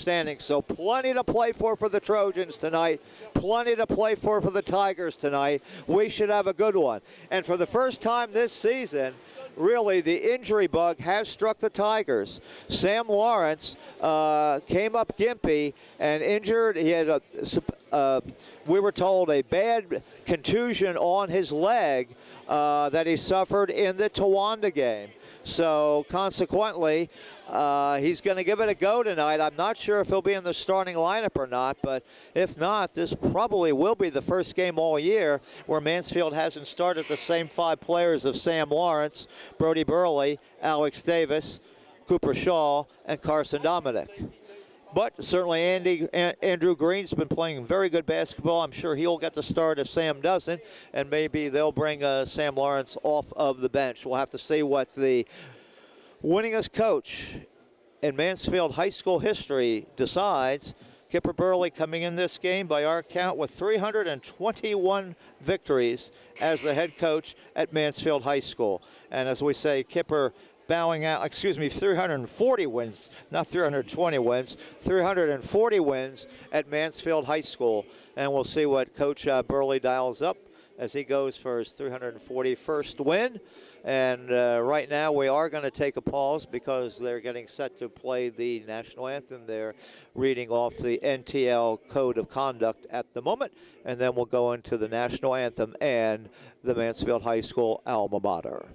standings. So plenty to play for the Trojans tonight, plenty to play for the Tigers tonight. We should have a good one. And for the first time this season, really, the injury bug has struck the Tigers. Sam Lawrence came up gimpy and injured. He had, we were told, a bad contusion on his leg that he suffered in the Towanda game. So consequently, he's going to give it a go tonight. I'm not sure if he'll be in the starting lineup or not, but if not, this probably will be the first game all year where Mansfield hasn't started the same 5 players of Sam Lawrence, Brody Burley, Alex Davis, Cooper Shaw, and Carson Dominic. But certainly Andrew Green's been playing very good basketball. I'm sure he'll get the start if Sam doesn't, and maybe they'll bring Sam Lawrence off of the bench. We'll have to see what the winningest coach in Mansfield high school history decides. Kipper Burley coming in this game by our count with 321 victories as the head coach at Mansfield High School. And as we say, Kipper bowing out, 340 wins, not 320 wins, 340 wins at Mansfield High School. And we'll see what Coach Burley dials up as he goes for his 341st win. And right now we are going to take a pause because they're getting set to play the national anthem. They're reading off the NTL Code of Conduct at the moment. And then we'll go into the national anthem and the Mansfield High School alma mater.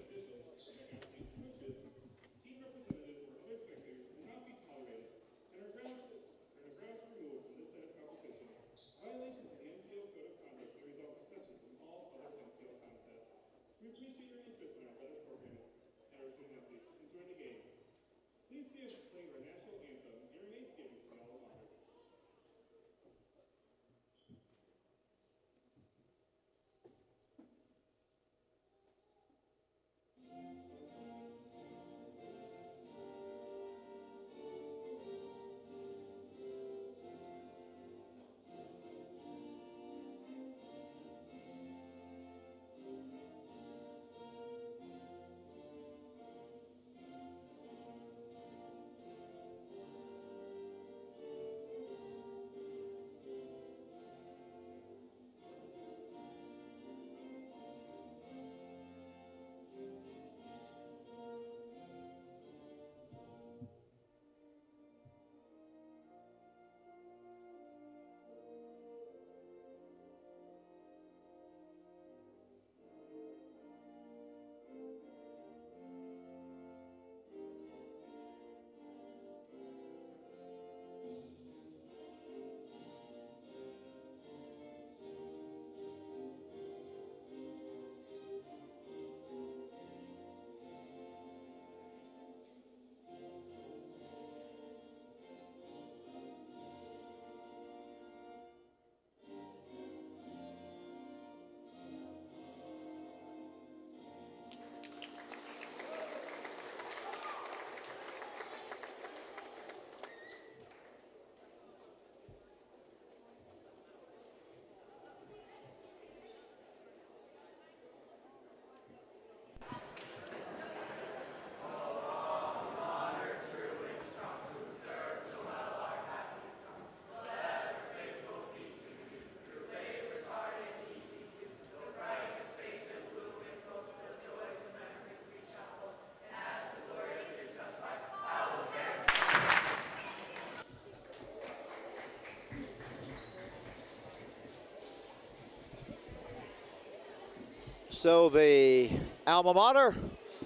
So the alma mater,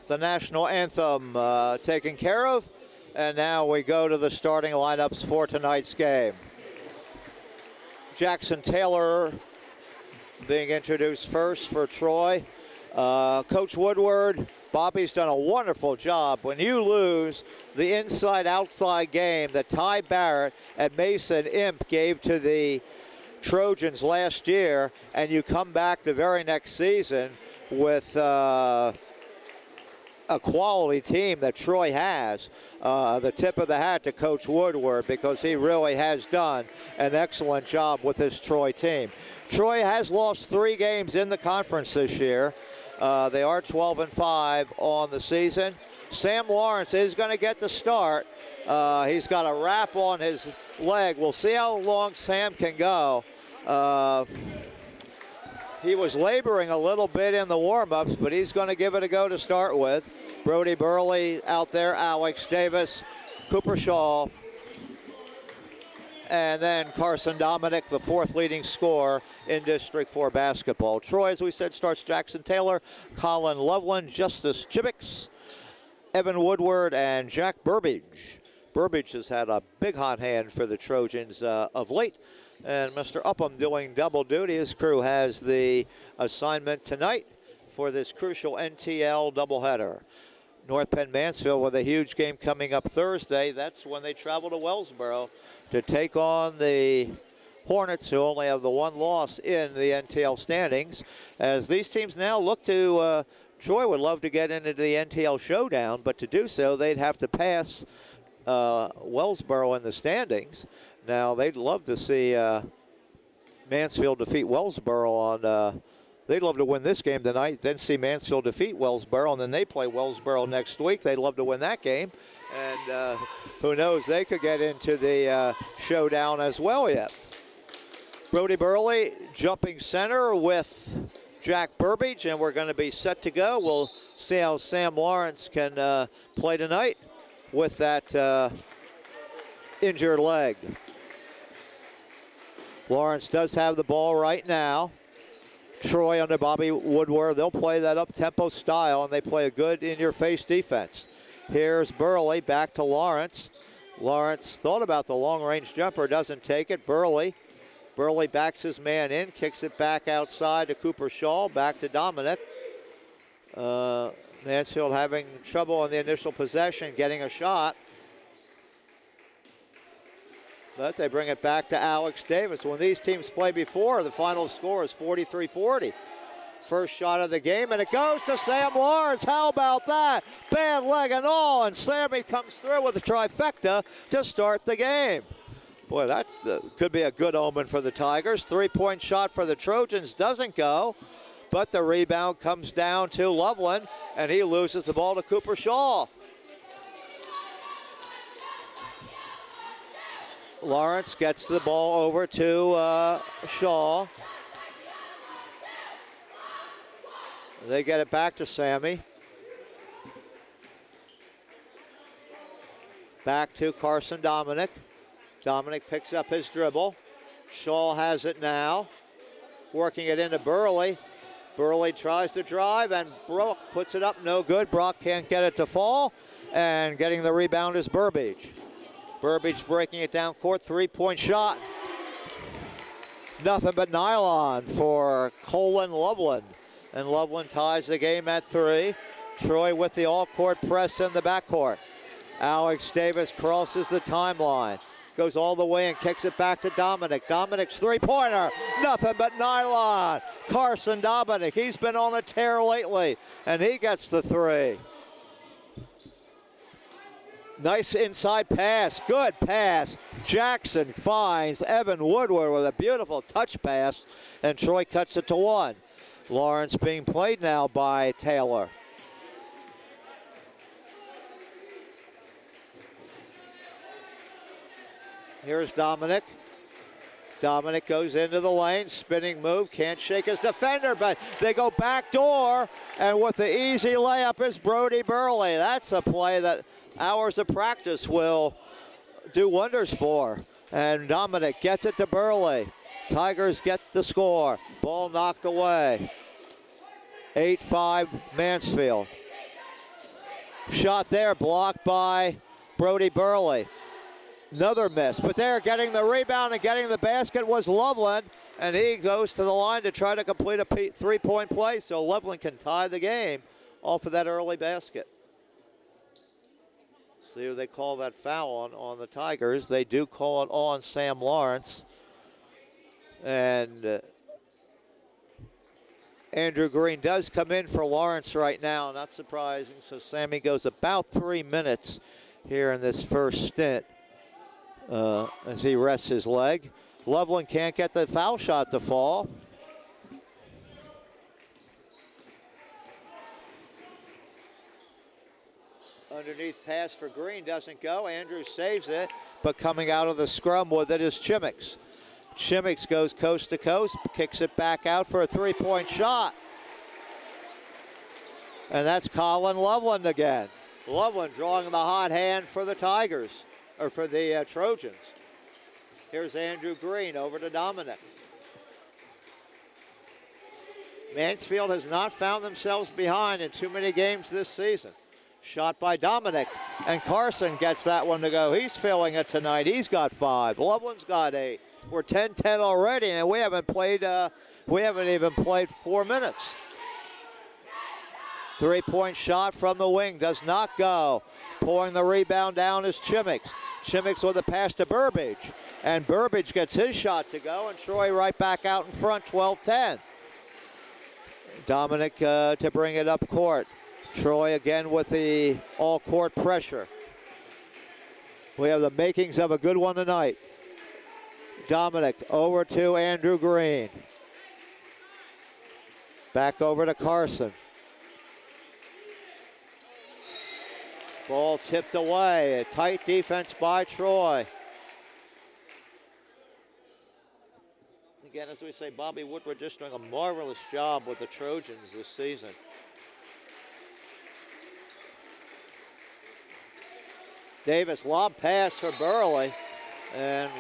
the national anthem taken care of, and now we go to the starting lineups for tonight's game. Jackson Taylor being introduced first for Troy. Coach Woodward, Bobby's done a wonderful job. When you lose the inside-outside game that Ty Barrett and Mason Imp gave to the Trojans last year, and you come back the very next season with a quality team that Troy has, the tip of the hat to Coach Woodward, because he really has done an excellent job with this Troy team. Troy has lost 3 games in the conference this year. They are 12-5 on the season. Sam Lawrence is going to get the start. He's got a wrap on his leg. We'll see how long Sam can go. He was laboring a little bit in the warm-ups, but he's going to give it a go to start with. Brody Burley out there, Alex Davis, Cooper Shaw, and then Carson Dominic, the fourth leading scorer in District 4 basketball. Troy, as we said, starts Jackson Taylor, Colin Loveland, Justice Chibbix, Evan Woodward, and Jack Burbage. Burbage has had a big hot hand for the Trojans of late. And Mr. Upham doing double duty. His crew has the assignment tonight for this crucial NTL doubleheader. North Penn Mansfield with a huge game coming up Thursday. That's when they travel to Wellsboro to take on the Hornets, who only have the one loss in the NTL standings. As these teams now look to, Troy would love to get into the NTL showdown, but to do so, they'd have to pass Wellsboro in the standings. Now, they'd love to see Mansfield defeat Wellsboro on, they'd love to win this game tonight, then see Mansfield defeat Wellsboro, and then they play Wellsboro next week. They'd love to win that game. And who knows, they could get into the showdown as well yet. Brody Burley jumping center with Jack Burbage, and we're going to be set to go. We'll see how Sam Lawrence can play tonight with that injured leg. Lawrence does have the ball right now. Troy under Bobby Woodward, they'll play that up-tempo style, and they play a good in-your-face defense. Here's Burley back to Lawrence. Lawrence thought about the long-range jumper, doesn't take it. Burley backs his man in, kicks it back outside to Cooper Shaw, back to Dominic. Mansfield having trouble in the initial possession, getting a shot. But they bring it back to Alex Davis. When these teams play before, the final score is 43-40. First shot of the game, and it goes to Sam Lawrence. How about that? Bad leg and all, and Sammy comes through with a trifecta to start the game. Boy, that's could be a good omen for the Tigers. Three-point shot for the Trojans doesn't go, but the rebound comes down to Loveland, and he loses the ball to Cooper Shaw. Lawrence gets the ball over to Shaw. They get it back to Sammy. Back to Carson Dominic. Dominic picks up his dribble. Shaw has it now. Working it into Burley. Burley tries to drive, and Brock puts it up. No good. Brock can't get it to fall. And getting the rebound is Burbage. Burbage breaking it down court, three-point shot. Nothing but nylon for Colin Loveland. And Loveland ties the game at 3. Troy with the all-court press in the backcourt. Alex Davis crosses the timeline. Goes all the way and kicks it back to Dominic. Dominic's three-pointer, nothing but nylon. Carson Dominic, he's been on a tear lately, and he gets the 3. Nice inside pass, good pass. Jackson finds Evan Woodward with a beautiful touch pass, and Troy cuts it to 1. Lawrence being played now by Taylor. Here's Dominic. Dominic goes into the lane, spinning move, can't shake his defender, but they go back door, and with the easy layup is Brody Burley. That's a play that hours of practice will do wonders for. And Dominic gets it to Burley. Tigers get the score. Ball knocked away. 8-5 Mansfield. Shot there blocked by Brody Burley. Another miss, but there getting the rebound and getting the basket was Loveland, and he goes to the line to try to complete a three-point play, so Loveland can tie the game off of that early basket. See who they call that foul on the Tigers. They do call it on Sam Lawrence. And Andrew Green does come in for Lawrence right now, not surprising. So Sammy goes about 3 minutes here in this first stint as he rests his leg. Loveland can't get the foul shot to fall. Underneath pass for Green doesn't go. Andrews saves it, but coming out of the scrum with it is Chimix. Chimix goes coast to coast, kicks it back out for a three-point shot. And that's Colin Loveland again. Loveland drawing the hot hand for the Tigers, or for the Trojans. Here's Andrew Green over to Dominic. Mansfield has not found themselves behind in too many games this season. Shot by Dominic, and Carson gets that one to go. He's filling it tonight. He's got 5. Loveland's got 8. We're 10-10 already, and we haven't even played 4 minutes. Three-point shot from the wing does not go. Pouring the rebound down is Chimix. Chimix with a pass to Burbage, and Burbage gets his shot to go, and Troy right back out in front, 12-10. Dominic to bring it up court. Troy again with the all-court pressure. We have the makings of a good one tonight. Dominic over to Andrew Green. Back over to Carson. Ball tipped away. A tight defense by Troy. Again, as we say, Bobby Woodward just doing a marvelous job with the Trojans this season. Davis, lob pass for Burley, and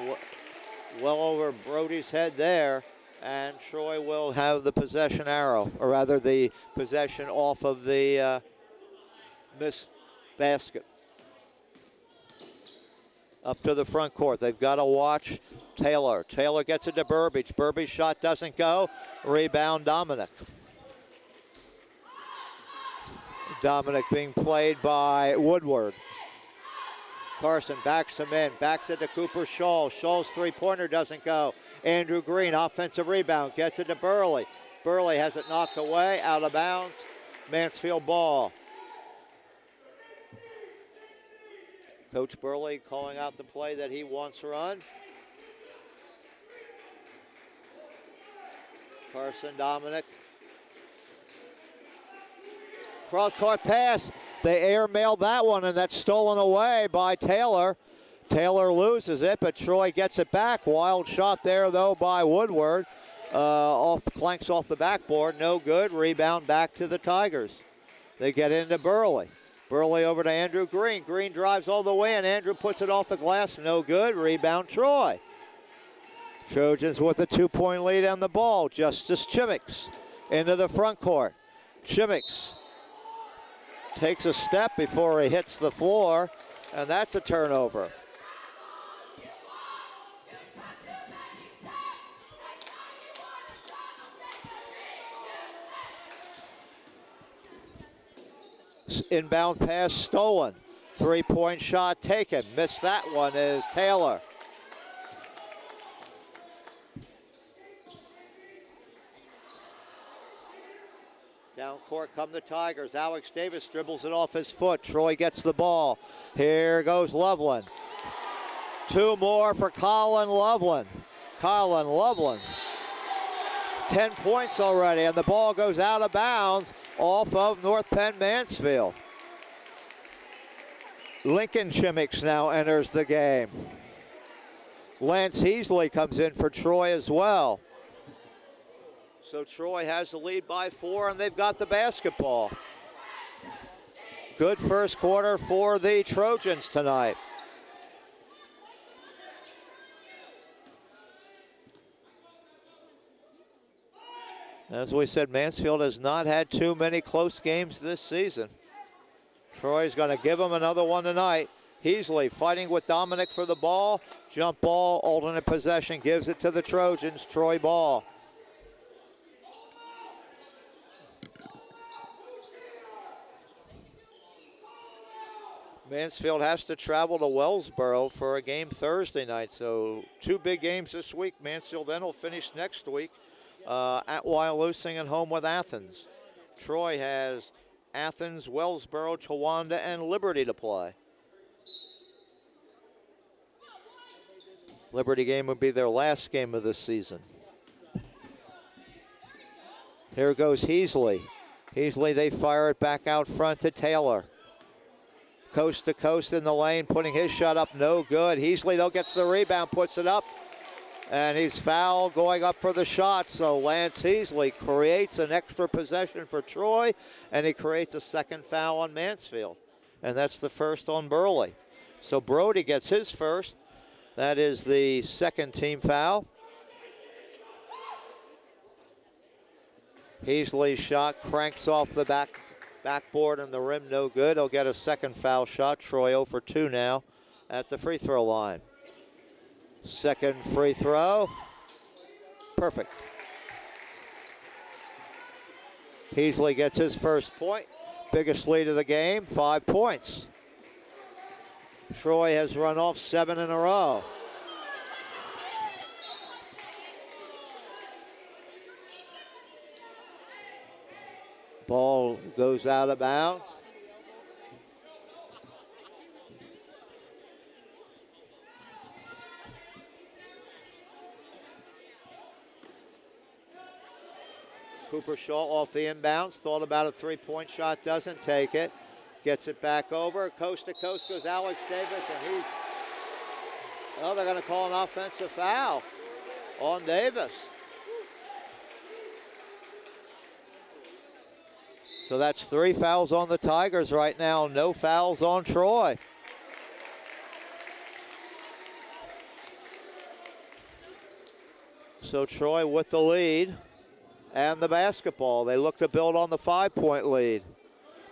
well over Brody's head there, and Troy will have the possession arrow, or rather the possession off of the missed basket. Up to the front court. They've got to watch Taylor. Taylor gets it to Burbage. Burbage's shot doesn't go. Rebound Dominic. Dominic being played by Woodward. Carson backs him in. Backs it to Cooper Scholl. Scholl's three-pointer doesn't go. Andrew Green, offensive rebound. Gets it to Burley. Burley has it knocked away. Out of bounds. Mansfield ball. Coach Burley calling out the play that he wants run. Carson, Dominic. Cross-court pass. They air-mailed that one, and that's stolen away by Taylor. Taylor loses it, but Troy gets it back. Wild shot there, though, by Woodward. Clanks off the backboard. No good. Rebound back to the Tigers. They get into Burley. Burley over to Andrew Green. Green drives all the way, and Andrew puts it off the glass. No good. Rebound Troy. Trojans with a 2-point lead on the ball. Justice Chimix into the front court. Chimix takes a step before he hits the floor, and that's a turnover. Inbound pass stolen. 3-point shot taken. Missed that one is Taylor. Down court come the Tigers. Alex Davis dribbles it off his foot. Troy gets the ball. Here goes Loveland. 2 more for Colin Loveland. Colin Loveland. 10 points already, and the ball goes out of bounds off of North Penn Mansfield. Lincoln Chimix now enters the game. Lance Heasley comes in for Troy as well. So Troy has the lead by 4, and they've got the basketball. Good first quarter for the Trojans tonight. As we said, Mansfield has not had too many close games this season. Troy's going to give them another one tonight. Heasley fighting with Dominic for the ball. Jump ball, alternate possession, gives it to the Trojans. Troy ball. Mansfield has to travel to Wellsboro for a game Thursday night. So 2 big games this week. Mansfield then will finish next week at Wyalusing and home with Athens. Troy has Athens, Wellsboro, Towanda, and Liberty to play. Liberty game would be their last game of the season. Here goes Heasley. Heasley, they fire it back out front to Taylor. Coast to coast in the lane, putting his shot up, no good. Heasley, though, gets the rebound, puts it up, and he's fouled going up for the shot. So Lance Heasley creates an extra possession for Troy, and he creates a second foul on Mansfield. And that's the first on Burley. So Brody gets his first. That is the second team foul. Heasley's shot cranks off the backboard and the rim, no good. He'll get a second foul shot. Troy 0 for 2 now at the free throw line. Second free throw. Perfect. Heasley gets his first point. Biggest lead of the game, 5 points. Troy has run off 7 in a row. Ball goes out of bounds. Cooper Shaw off the inbounds, thought about a three-point shot, doesn't take it. Gets it back over, coast to coast goes Alex Davis, and they're gonna call an offensive foul on Davis. So that's 3 fouls on the Tigers right now, no fouls on Troy. So Troy with the lead and the basketball. They look to build on the 5-point lead.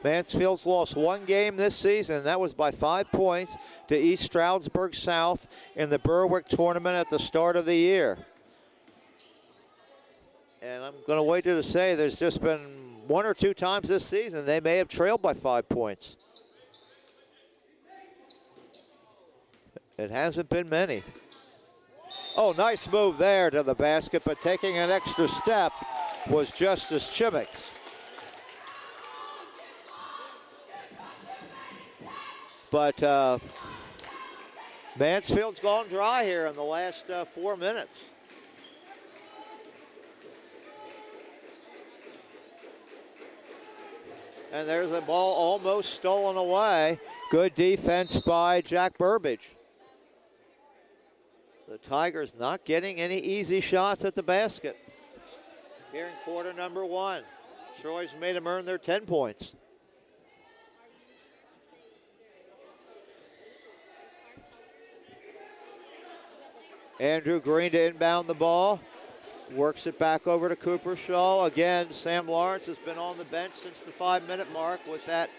Mansfield's lost 1 game this season. That was by 5 points to East Stroudsburg South in the Berwick tournament at the start of the year. And I'm going to wager to say there's just been 1 or 2 times this season they may have trailed by 5 points. It hasn't been many. Oh, nice move there to the basket, but taking an extra step was Justice Chimix. But Mansfield's gone dry here in the last 4 minutes. And there's a ball almost stolen away. Good defense by Jack Burbage. The Tigers not getting any easy shots at the basket. Here in quarter number 1. Troy's made them earn their 10 points. Andrew Green to inbound the ball. Works it back over to Cooper Shaw. Again, Sam Lawrence has been on the bench since the 5-minute mark with that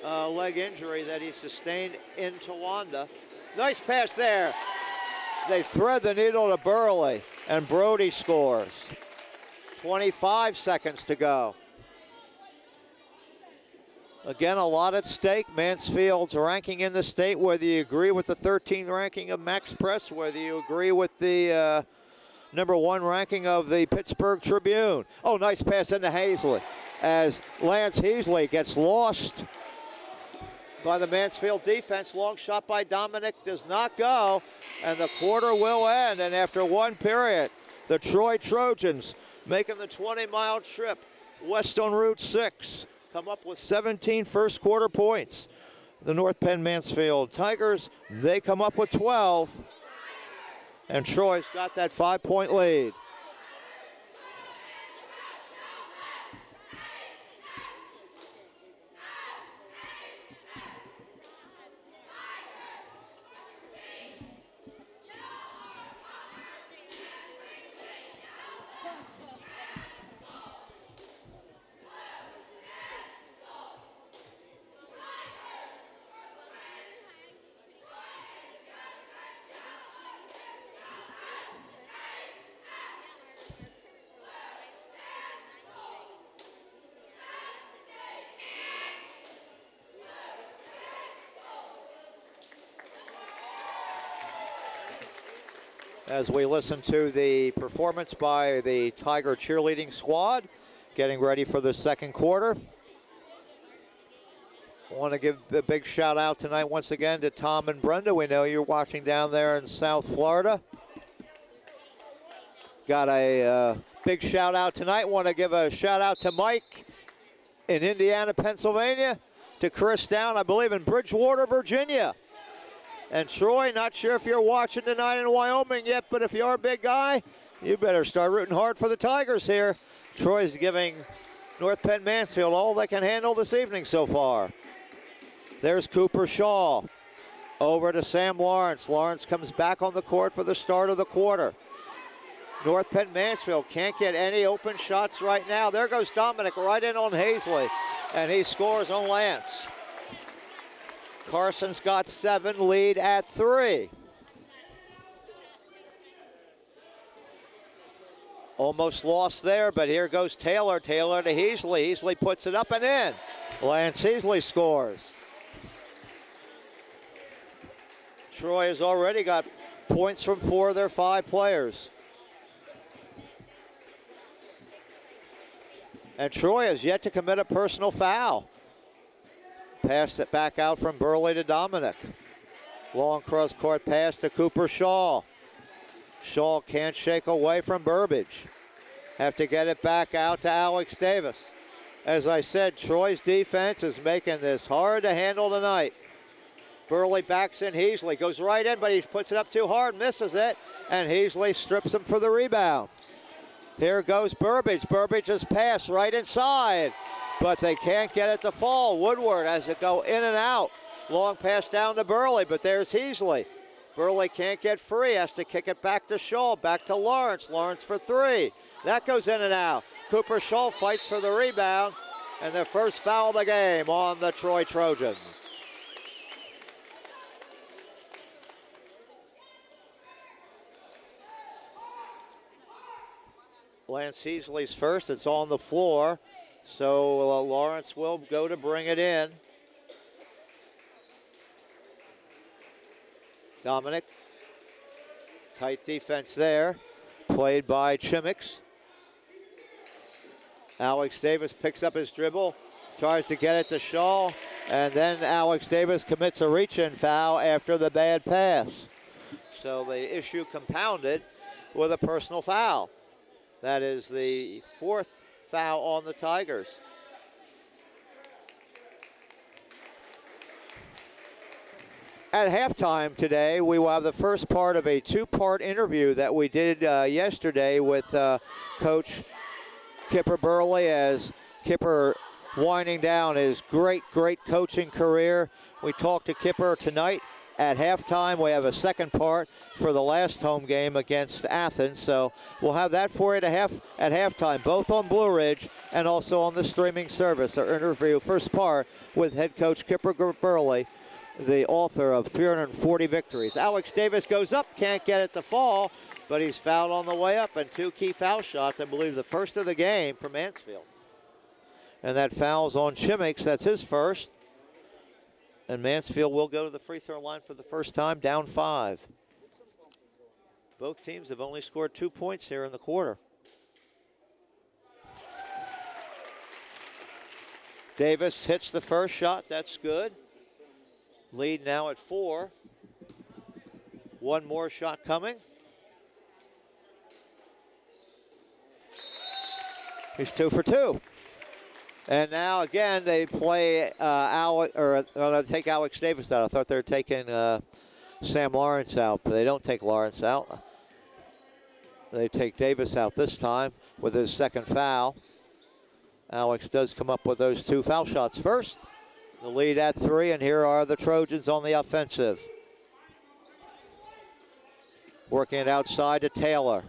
leg injury that he sustained in Towanda. Nice pass there. They thread the needle to Burley, and Brody scores. 25 seconds to go. Again, a lot at stake. Mansfield's ranking in the state, whether you agree with the 13th ranking of Max Press, whether you agree with the number 1 ranking of the Pittsburgh Tribune. Oh, nice pass into Heasley as Lance Heasley gets lost by the Mansfield defense. Long shot by Dominic does not go, and the quarter will end. And after 1 period, the Troy Trojans making the 20-mile trip west on Route 6 come up with 17 first quarter points. The North Penn Mansfield Tigers, they come up with 12. And Troy's got that 5-point lead. As we listen to the performance by the Tiger cheerleading squad, getting ready for the second quarter. I want to give a big shout out tonight once again to Tom and Brenda. We know you're watching down there in South Florida. Got a big shout out tonight. Want to give a shout out to Mike in Indiana, Pennsylvania. to Chris down, I believe, in Bridgewater, Virginia. And Troy, not sure if you're watching tonight in Wyoming yet, but if you are a big guy, you better start rooting hard for the Tigers here. Troy's giving North Penn Mansfield all they can handle this evening so far. There's Cooper Shaw. Over to Sam Lawrence. Lawrence comes back on the court for the start of the quarter. North Penn Mansfield can't get any open shots right now. There goes Dominic right in on Hazley, and he scores on Lance. Carson's got 7, lead at 3. Almost lost there, but here goes Taylor. Taylor to Heasley. Heasley puts it up and in. Lance Heasley scores. Troy has already got points from 4 of their 5 players. And Troy has yet to commit a personal foul. Pass it back out from Burley to Dominic. Long cross-court pass to Cooper Shaw. Shaw can't shake away from Burbage. Have to get it back out to Alex Davis. As I said, Troy's defense is making this hard to handle tonight. Burley backs in Heasley, goes right in, but he puts it up too hard, misses it, and Heasley strips him for the rebound. Here goes Burbage. Burbage's pass right inside, but they can't get it to fall. Woodward has to go in and out. Long pass down to Burley, but there's Heasley. Burley can't get free, has to kick it back to Shaw, back to Lawrence. Lawrence for 3. That goes in and out. Cooper Shaw fights for the rebound, and the first foul of the game on the Troy Trojans. Lance Heasley's first. It's on the floor, so Lawrence will go to bring it in. Dominic, tight defense there, played by Chimix. Alex Davis picks up his dribble, tries to get it to Shaw, and then Alex Davis commits a reach-in foul after the bad pass. So the issue compounded with a personal foul. That is the 4th foul on the Tigers. At halftime today, we will have the first part of a 2-part interview that we did yesterday with Coach Kipper Burley, as Kipper winding down his great coaching career. We talked to Kipper tonight. At halftime, we have a second part for the last home game against Athens. So we'll have that for you at halftime, both on Blue Ridge and also on the streaming service. Our interview, first part, with head coach Kipper Burley, the author of 340 victories. Alex Davis goes up, can't get it to fall, but he's fouled on the way up, and 2 key foul shots, I believe the first of the game for Mansfield. And that foul's on Chimix, that's his first. And Mansfield will go to the free throw line for the first time, down 5. Both teams have only scored 2 points here in the quarter. Davis hits the first shot, that's good. Lead now at 4. One more shot coming. He's 2 for 2. And now again they play they take Alex Davis out. I thought they were taking Sam Lawrence out, but they don't take Lawrence out. They take Davis out this time with his second foul. Alex does come up with those 2 foul shots first. The lead at 3, and here are the Trojans on the offensive. Working it outside to Taylor.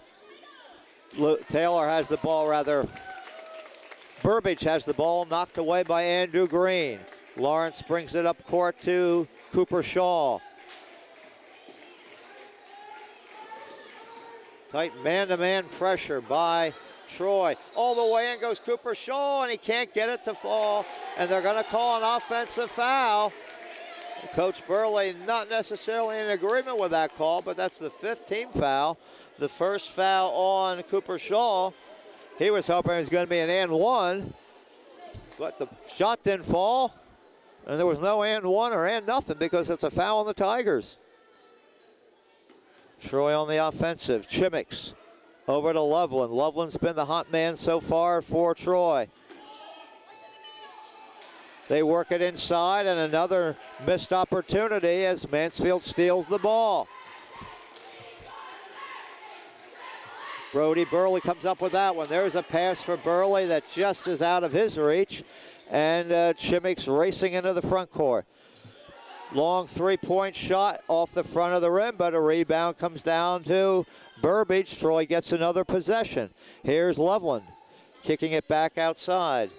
Taylor has the ball, Burbage has the ball, knocked away by Andrew Green. Lawrence brings it up court to Cooper Shaw. Tight man-to-man pressure by Troy. All the way in goes Cooper Shaw, and he can't get it to fall. And they're going to call an offensive foul. Coach Burley not necessarily in agreement with that call, but that's the 5th team foul. The first foul on Cooper Shaw. He was hoping it was going to be an and 1, but the shot didn't fall, and there was no and 1 or and nothing because it's a foul on the Tigers. Troy on the offensive. Chimix over to Loveland. Loveland's been the hot man so far for Troy. They work it inside, and another missed opportunity as Mansfield steals the ball. Brody Burley comes up with that one. There's a pass for Burley that just is out of his reach. And Chimmick's racing into the front court. Long three-point shot off the front of the rim, but a rebound comes down to Burbage. Troy gets another possession. Here's Loveland kicking it back outside.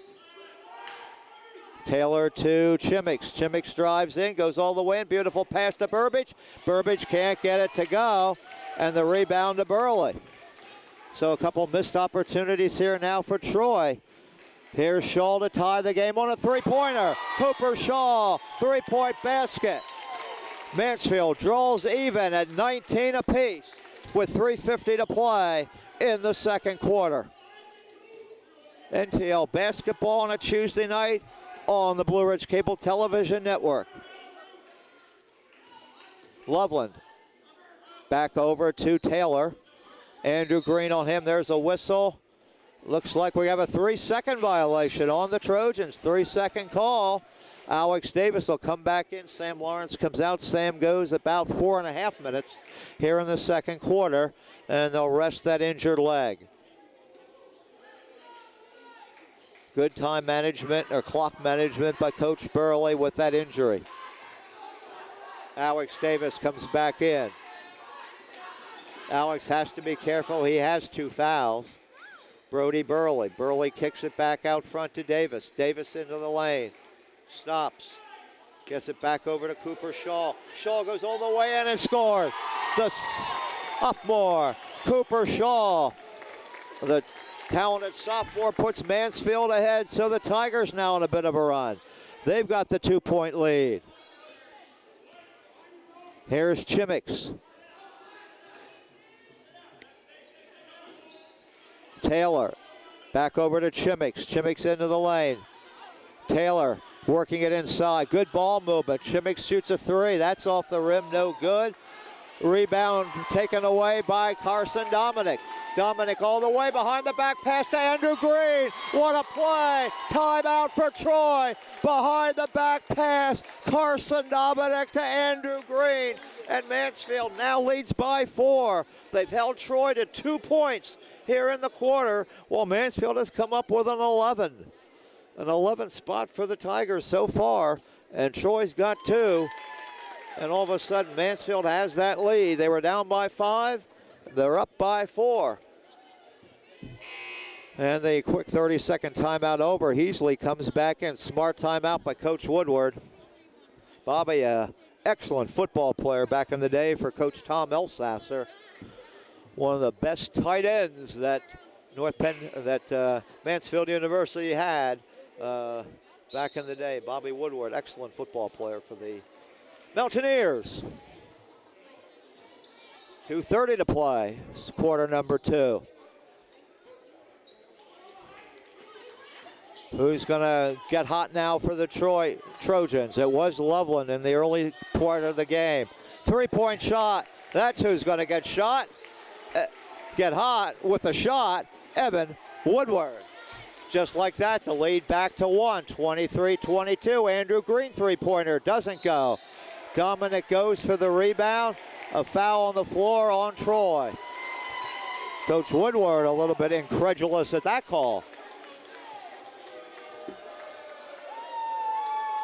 Taylor to Chimmicks. Chimmicks drives in, goes all the way in. Beautiful pass to Burbage. Burbage can't get it to go, and the rebound to Burley. So a couple missed opportunities here now for Troy. Here's Shaw to tie the game on a three-pointer. Cooper Shaw, three-point basket. Mansfield draws even at 19 apiece with 3:50 to play in the second quarter. NTL basketball on a Tuesday night on the Blue Ridge Cable Television Network. Loveland back over to Taylor. Andrew Green on him. There's a whistle. Looks like we have a 3-second violation on the Trojans. 3-second call. Alex Davis will come back in. Sam Lawrence comes out. Sam goes about 4.5 minutes here in the second quarter, and they'll rest that injured leg. Good time management or clock management by Coach Burley with that injury. Alex Davis comes back in. Alex has to be careful. He has 2 fouls. Brody Burley. Burley kicks it back out front to Davis. Davis into the lane. Stops. Gets it back over to Cooper Shaw. Shaw goes all the way in and scores. The sophomore, Cooper Shaw. The talented sophomore puts Mansfield ahead, so the Tigers now on a bit of a run. They've got the 2-point lead. Here's Chimmicks. Taylor back over to Chimmicks. Chimmicks into the lane. Taylor working it inside. Good ball movement. Chimmicks shoots a 3. That's off the rim. No good. Rebound taken away by Carson Dominic. Dominic all the way behind the back pass to Andrew Green. What a play. Timeout for Troy. Behind the back pass. Carson Dominic to Andrew Green. And Mansfield now leads by 4. They've held Troy to 2 points here in the quarter, while Mansfield has come up with an 11. An 11 spot for the Tigers so far, and Troy's got 2. And all of a sudden, Mansfield has that lead. They were down by 5. They're up by 4. And the quick 30-second timeout over. Heasley comes back in. Smart timeout by Coach Woodward. Bobby, excellent football player back in the day for Coach Tom Elsasser. One of the best tight ends that Mansfield University had back in the day. Bobby Woodward, excellent football player for the Mountaineers. 2:30 to play. It's quarter number 2. Who's going to get hot now for the Trojans? It was Loveland in the early part of the game. 3-point shot. That's who's going to get shot. Get hot with a shot. Evan Woodward. Just like that, the lead back to 1. 23-22. Andrew Green 3-pointer doesn't go. Dominic goes for the rebound. A foul on the floor on Troy. Coach Woodward a little bit incredulous at that call.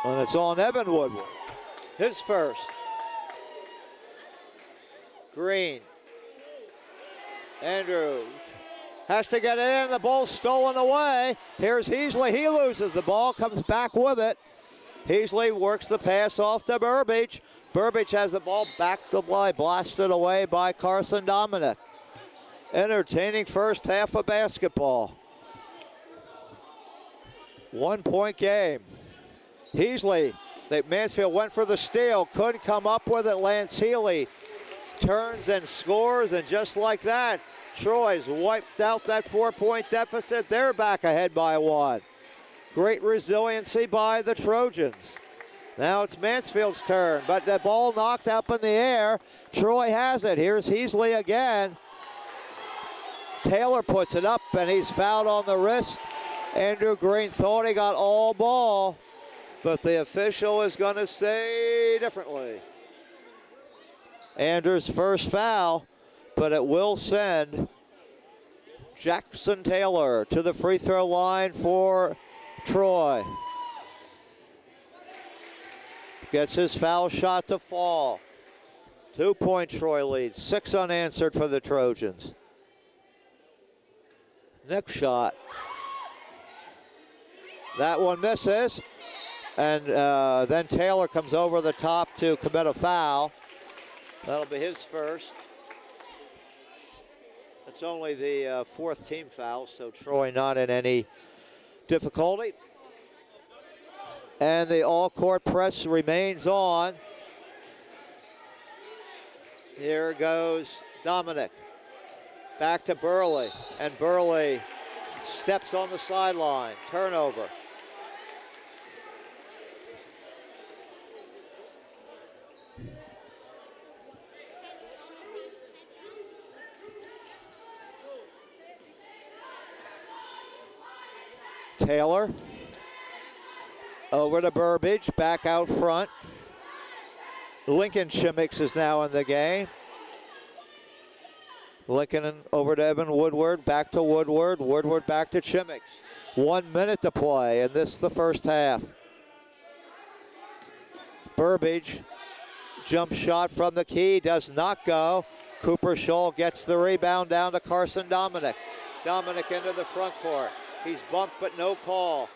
And it's on Evan Woodward. His first. Green. Andrew has to get it in. The ball's stolen away. Here's Heasley. He loses the ball, comes back with it. Heasley works the pass off to Burbage. Burbage has the ball back to play, blasted away by Carson Dominic. Entertaining first half of basketball. 1-point game. Heasley, Mansfield went for the steal, couldn't come up with it. Lance Healy turns and scores, and just like that, Troy's wiped out that 4-point deficit. They're back ahead by 1. Great resiliency by the Trojans. Now it's Mansfield's turn, but the ball knocked up in the air. Troy has it. Here's Heasley again. Taylor puts it up, and he's fouled on the wrist. Andrew Green thought he got all ball. but the official is going to say differently. Andrews' first foul, but it will send Jackson Taylor to the free throw line for Troy. Gets his foul shot to fall. 2-point Troy lead, 6 unanswered for the Trojans. Next shot. That one misses. And then Taylor comes over the top to commit a foul. That'll be his first. It's only the fourth team foul, so Troy not in any difficulty. And the all-court press remains on. Here goes Dominic. Back to Burley, and Burley steps on the sideline. Turnover. Taylor over to Burbage, back out front. Lincoln Chimmix is now in the game. Lincoln over to Evan Woodward, back to Woodward, Woodward back to Chimmix. 1 minute to play, and this is the first half. Burbage, jump shot from the key, does not go. Cooper Scholl gets the rebound down to Carson Dominic. Dominic into the front court. He's bumped but no call.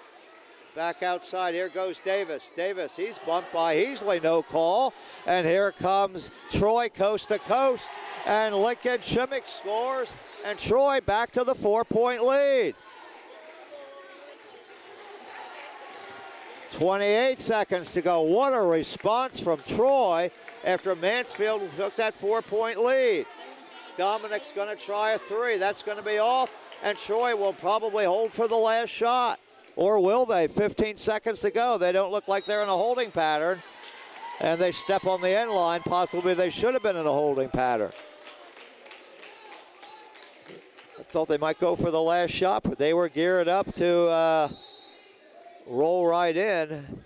Back outside, here goes Davis. Davis, he's bumped by Heasley, no call. And here comes Troy coast to coast. And Lincoln Chimmix scores. And Troy back to the 4-point lead. 28 seconds to go. What a response from Troy after Mansfield took that 4-point lead. Dominic's going to try a three. That's going to be off. And Troy will probably hold for the last shot. Or will they? 15 seconds to go. They don't look like they're in a holding pattern. And they step on the end line. Possibly they should have been in a holding pattern. I thought they might go for the last shot, but they were geared up to roll right in.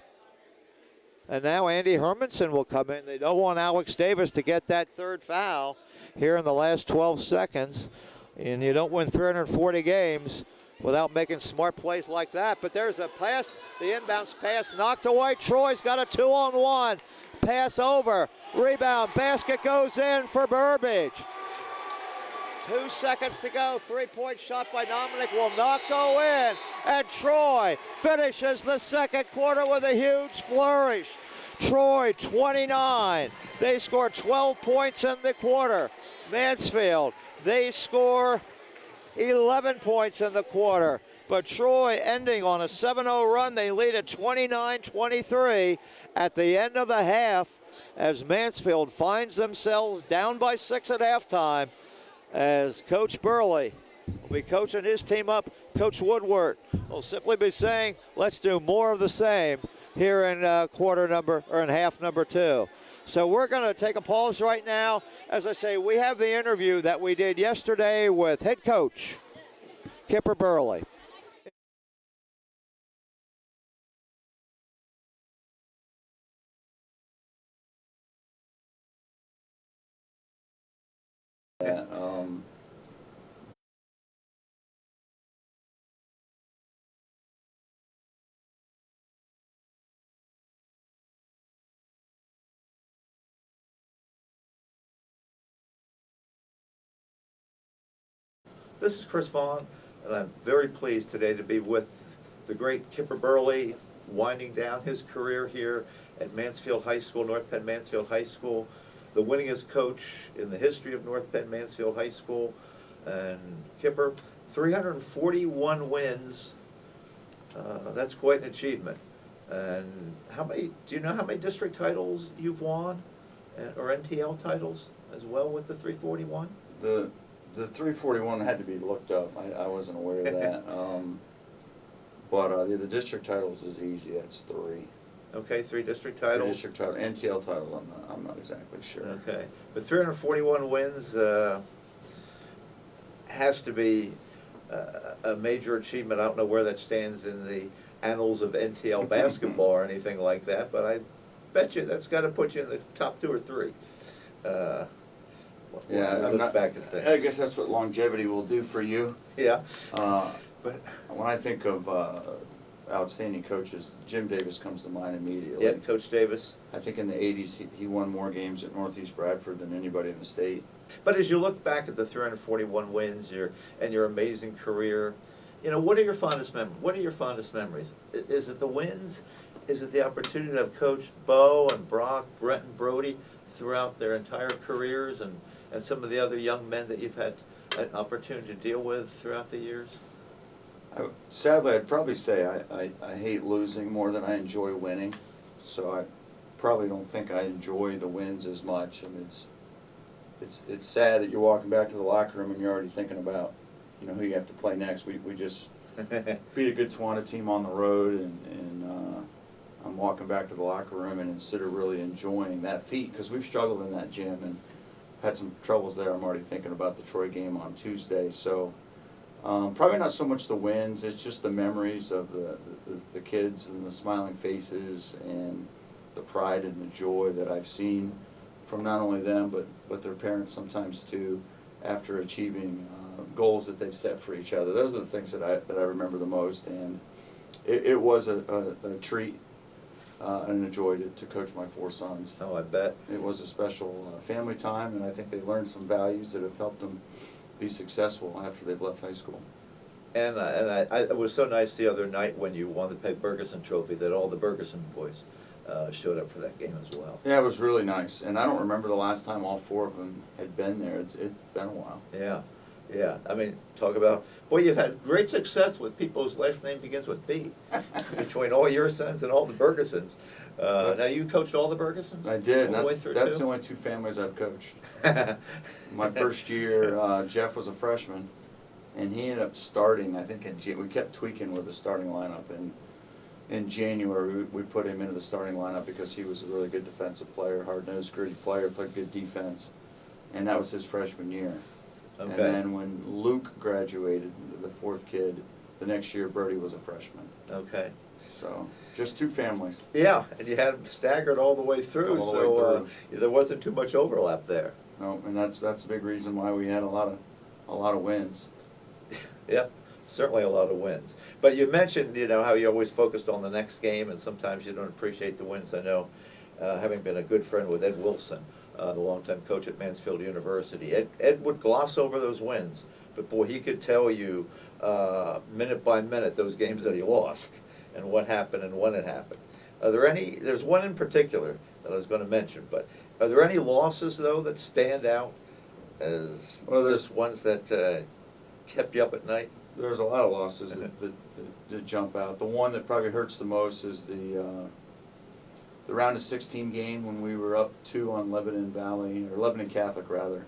And now Andy Hermanson will come in. They don't want Alex Davis to get that third foul here in the last 12 seconds. And you don't win 340 games without making smart plays like that. But there's a pass, the inbounds pass knocked away. Troy's got a 2-on-1. Pass over, rebound, basket goes in for Burbage. 2 seconds to go, 3-point shot by Dominic will not go in. And Troy finishes the second quarter with a huge flourish. Troy 29, they score 12 points in the quarter. Mansfield, they score 11 points in the quarter. But Troy ending on a 7-0 run. They lead at 29-23 at the end of the half as Mansfield finds themselves down by 6 at halftime as Coach Burley will be coaching his team up. Coach Woodward will simply be saying, let's do more of the same here in half number 2. So we're going to take a pause right now. As I say, we have the interview that we did yesterday with head coach Kipper Burley. Yeah, This is Chris Vaughn, and I'm very pleased today to be with the great Kipper Burley, winding down his career here at Mansfield High School, North Penn Mansfield High School, the winningest coach in the history of North Penn Mansfield High School. And Kipper, 341 wins. That's quite an achievement. And do you know how many district titles you've won, or NTL titles as well with the 341? the 341 had to be looked up. I wasn't aware of that. But the district titles is easy. That's 3. Okay, 3 district 3 titles. district titles. NTL titles, I'm not exactly sure. Okay, but 341 wins has to be a major achievement. I don't know where that stands in the annals of NTL basketball or anything like that, but I bet you that's got to put you in the top 2 or 3. When I I'm look not, back at things. I guess that's what longevity will do for you. Yeah. But when I think of outstanding coaches, Jim Davis comes to mind immediately. Yeah, Coach Davis. I think in the 80s he won more games at Northeast Bradford than anybody in the state. But as you look back at the 341 wins, your amazing career, you know, what are your fondest memories? Is it the wins? Is it the opportunity to have coached Bo and Brock, Brent and Brody throughout their entire careers, and some of the other young men that you've had an opportunity to deal with throughout the years? Sadly, I'd probably say I hate losing more than I enjoy winning. So I probably don't think I enjoy the wins as much. I mean, it's sad that you're walking back to the locker room and you're already thinking about, you know, who you have to play next. We just beat a good Tawana team on the road, and I'm walking back to the locker room, and instead of really enjoying that feat, because we've struggled in that gym and had some troubles there, I'm already thinking about the Troy game on Tuesday. So probably not so much the wins, it's just the memories of the kids and the smiling faces and the pride and the joy that I've seen from not only them but their parents sometimes too, after achieving goals that they've set for each other. Those are the things that I remember the most, and it was a treat and a joy to coach my 4 sons. Oh, I bet. It was a special family time, and I think they learned some values that have helped them be successful after they've left high school. And it was so nice the other night when you won the Peg Bergeson Trophy that all the Bergeson boys showed up for that game as well. Yeah, it was really nice, and I don't remember the last time all 4 of them had been there. It's been a while. Yeah, yeah. I mean, talk about, boy, you've had great success with people whose last name begins with B, between all your sons and all the Bergesons. Now, you coached all the Bergesons? I did, and All the way that's through the too? only 2 families I've coached. My first year, Jeff was a freshman, and he ended up starting, I think, we kept tweaking with the starting lineup, and in January, we put him into the starting lineup because he was a really good defensive player, hard-nosed, gritty player, played good defense, and that was his freshman year. Okay. And then when Luke graduated, the 4th kid, the next year Brody was a freshman. Okay. So just 2 families. Yeah, and you had them staggered all the way through, All the so way there wasn't too much overlap there. No, and that's a big reason why we had a lot of wins. Yep, certainly a lot of wins. But you mentioned, you know, how you always focused on the next game, and sometimes you don't appreciate the wins. I know, having been a good friend with Ed Wilson, the longtime coach at Mansfield University, Ed would gloss over those wins, but boy, he could tell you minute by minute those games that he lost and what happened and when it happened. Are there any? There's one in particular that I was going to mention, but are there any losses though that stand out as just ones that kept you up at night? There's a lot of losses that jump out. The one that probably hurts the most is the round of 16 game when we were up 2 on Lebanon Valley, or Lebanon Catholic rather,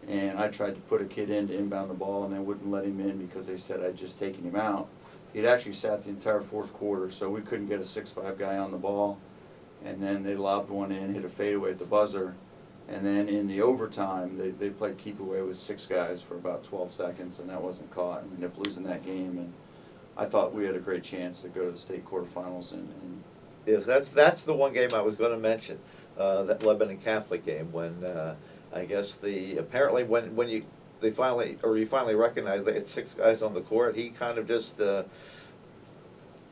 and I tried to put a kid in to inbound the ball, and they wouldn't let him in because they said I'd just taken him out. He'd actually sat the entire 4th quarter, so we couldn't get a 6'5" guy on the ball, and then they lobbed one in, hit a fadeaway at the buzzer, and then in the overtime, they played keep away with 6 guys for about 12 seconds, and that wasn't caught, and we ended up losing that game, and I thought we had a great chance to go to the state quarterfinals. And Yes, that's the one game I was going to mention, that Lebanon Catholic game, when I guess apparently when you finally recognized they had 6 guys on the court, he kind of just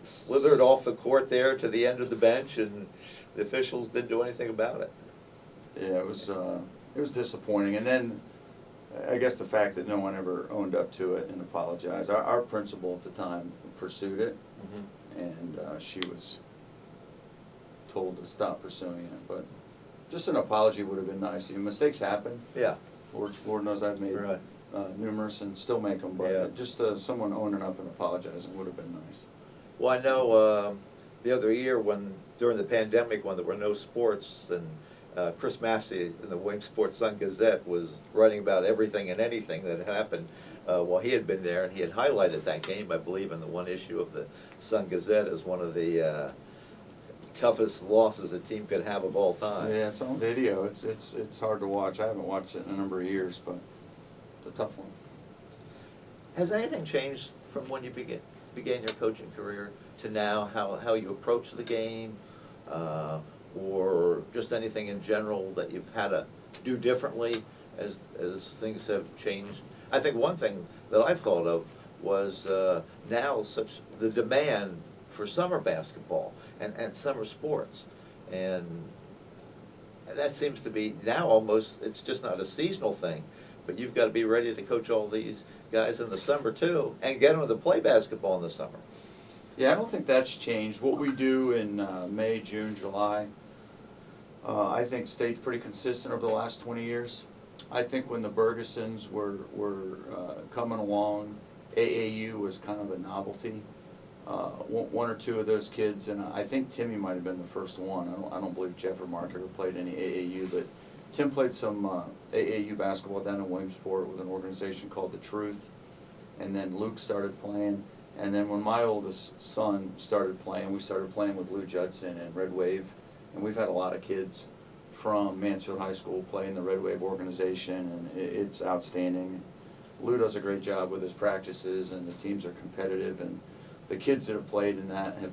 slithered off the court there to the end of the bench, and the officials didn't do anything about it. yeah, it was disappointing, and then I guess the fact that no one ever owned up to it and apologized. Our principal at the time pursued it, and she was told to stop pursuing it, but just an apology would have been nice. Mistakes happen. Yeah. Lord knows I've made Right. numerous and still make them, but Yeah. just someone owning up and apologizing would have been nice. Well, I know the other year during the pandemic, when there were no sports, and Chris Massey in the Williamsport Sun-Gazette was writing about everything and anything that had happened while he had been there, and he had highlighted that game, I believe, in the one issue of the Sun-Gazette as one of the toughest losses a team could have of all time. Yeah, it's on video. It's hard to watch. I haven't watched it in a number of years, but it's a tough one. Has anything changed from when you began your coaching career to now, how you approach the game, or just anything in general that you've had to do differently as things have changed? I think one thing that I've thought of was now the demand for summer basketball and summer sports. And that seems to be now almost, it's just not a seasonal thing, but you've got to be ready to coach all these guys in the summer too and get them to play basketball in the summer. Yeah, I don't think that's changed. What we do in May, June, July, I think stayed pretty consistent over the last 20 years. I think when the Bergesons were coming along, AAU was kind of a novelty. One or two of those kids, and I think Timmy might have been the first one. I don't believe Jeff or Mark ever played any AAU, but Tim played some AAU basketball down in Williamsport with an organization called The Truth, and then Luke started playing. And then when my oldest son started playing, we started playing with Lou Judson and Red Wave, and we've had a lot of kids from Mansfield High School play in the Red Wave organization, and it's outstanding. Lou does a great job with his practices, and the teams are competitive, and the kids that have played in that have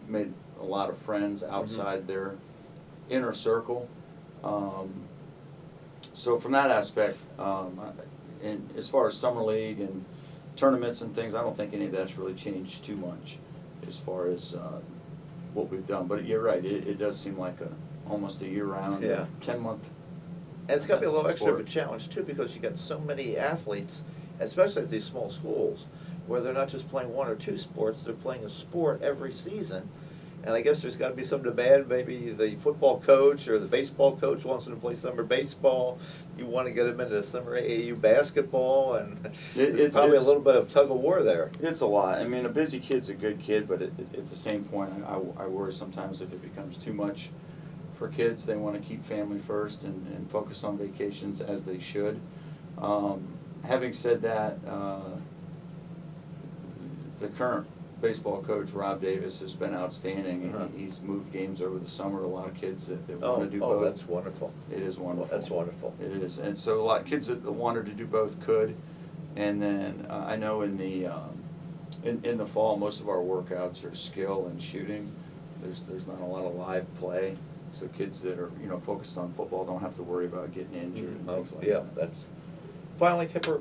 made a lot of friends outside their inner circle. So from that aspect, and as far as summer league and tournaments and things, I don't think any of that's really changed too much as far as what we've done. But you're right, it does seem like almost a year-round, 10-month. And it's got to be a little extra of a sport. challenge too, because you got so many athletes, especially at these small schools, where they're not just playing one or two sports, they're playing a sport every season. And I guess there's got to be some demand. Maybe the football coach or the baseball coach wants them to play summer baseball. You want to get them into summer AAU basketball, and it's probably a little bit of tug of war there. It's a lot. I mean, a busy kid's a good kid, but at the same point, I worry sometimes if it becomes too much for kids. They want to keep family first and focus on vacations, as they should. Having said that, the current baseball coach, Rob Davis, has been outstanding. He's moved games over the summer to a lot of kids that want to do both. Oh, that's wonderful. It is wonderful. Well, that's wonderful. It is. And so a lot of kids that wanted to do both could. And then I know in the fall, most of our workouts are skill and shooting. There's not a lot of live play. So kids that are focused on football don't have to worry about getting injured and things like that. That's finally, Kipper,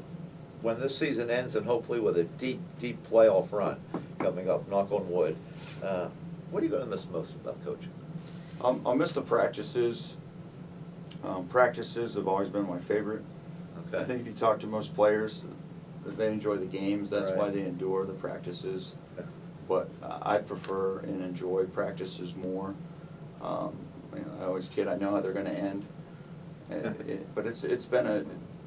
when this season ends, and hopefully with a deep, deep playoff run coming up, knock on wood, what are you going to miss most about coaching? I'll miss the practices. Practices have always been my favorite. Okay. I think if you talk to most players, they enjoy the games. That's Right. why they endure the practices. But I prefer and enjoy practices more. I always kid, I know how they're going to end. But it's been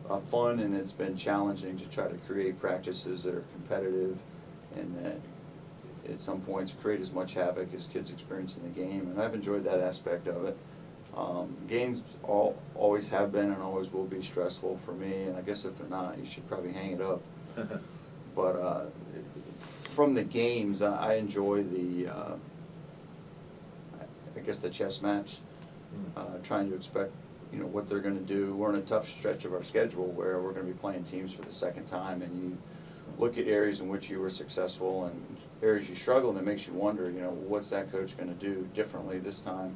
a fun, and it's been challenging to try to create practices that are competitive and that at some points create as much havoc as kids experience in the game. And I've enjoyed that aspect of it. Games always have been and always will be stressful for me, and I guess if they're not, you should probably hang it up. But from the games, I enjoy the chess match, trying to expect what they're going to do. We're in a tough stretch of our schedule where we're going to be playing teams for the second time, and you look at areas in which you were successful and areas you struggled, and it makes you wonder, what's that coach going to do differently this time,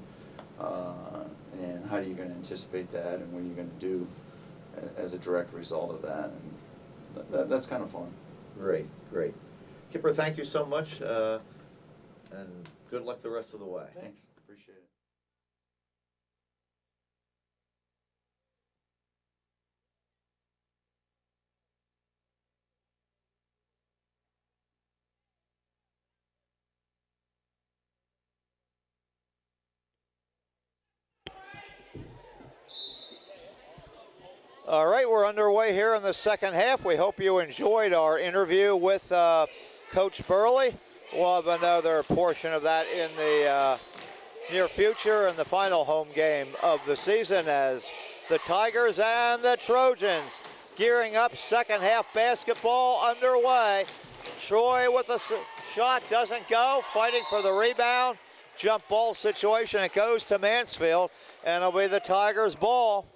and how are you going to anticipate that, and what are you going to do as a direct result of that, and that's kind of fun. Great. Kipper, thank you so much, and good luck the rest of the way. Thanks, appreciate it. All right, we're underway here in the second half. We hope you enjoyed our interview with Coach Burley. We'll have another portion of that in the near future and the final home game of the season as the Tigers and the Trojans gearing up. Second half basketball underway. Troy with a shot, doesn't go, fighting for the rebound. Jump ball situation, it goes to Mansfield, and it'll be the Tigers' ball.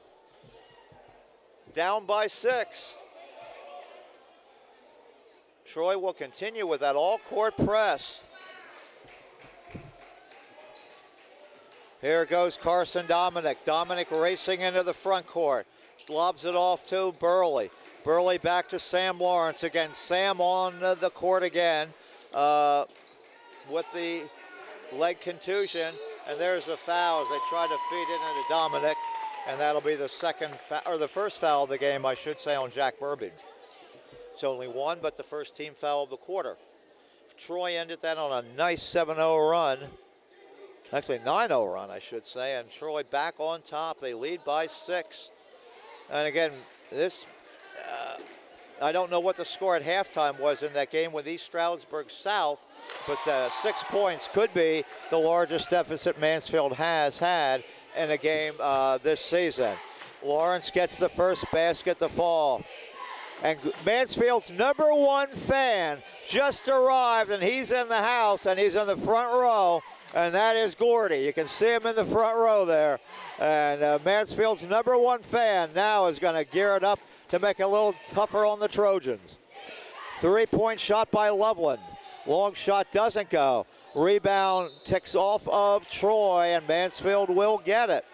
Down by 6. Troy will continue with that all-court press. Here goes Carson Dominic. Dominic racing into the front court. Lobs it off to Burley. Burley back to Sam Lawrence again. Sam on the court again with the leg contusion. And there's a foul as they try to feed it into Dominic. And that'll be the the first foul of the game, I should say, on Jack Burbage. It's only one, but the first team foul of the quarter. Troy ended that on a nice 7-0 run. Actually, 9-0 run, I should say. And Troy back on top. They lead by 6. And again, this, I don't know what the score at halftime was in that game with East Stroudsburg South, but 6 points could be the largest deficit Mansfield has had in a game this season. Lawrence gets the first basket to fall. And Mansfield's #1 fan just arrived, and he's in the house, and he's in the front row, and that is Gordy. You can see him in the front row there. And Mansfield's #1 fan now is going to gear it up to make it a little tougher on the Trojans. 3-point shot by Loveland. Long shot doesn't go. Rebound ticks off of Troy, and Mansfield will get it.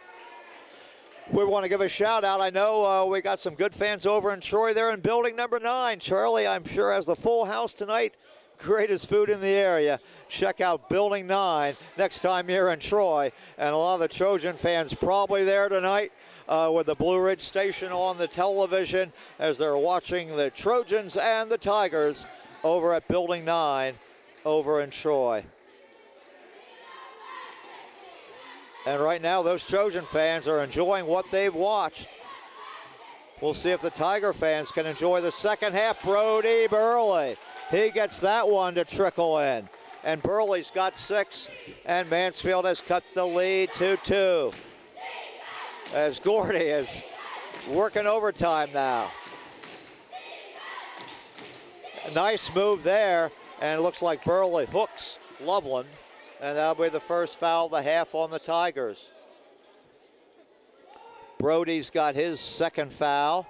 We want to give a shout out. I know we got some good fans over in Troy there in building number 9. Charlie, I'm sure, has the full house tonight. Greatest food in the area. Check out building 9 next time you're in Troy. And a lot of the Trojan fans probably there tonight with the Blue Ridge Station on the television as they're watching the Trojans and the Tigers over at building 9 over in Troy. And right now, those Trojan fans are enjoying what they've watched. We'll see if the Tiger fans can enjoy the second half. Brody Burley, he gets that one to trickle in. And Burley's got 6, and Mansfield has cut the lead to 2. As Gordy is working overtime now. A nice move there, and it looks like Burley hooks Loveland. And that'll be the first foul of the half on the Tigers. Brody's got his second foul.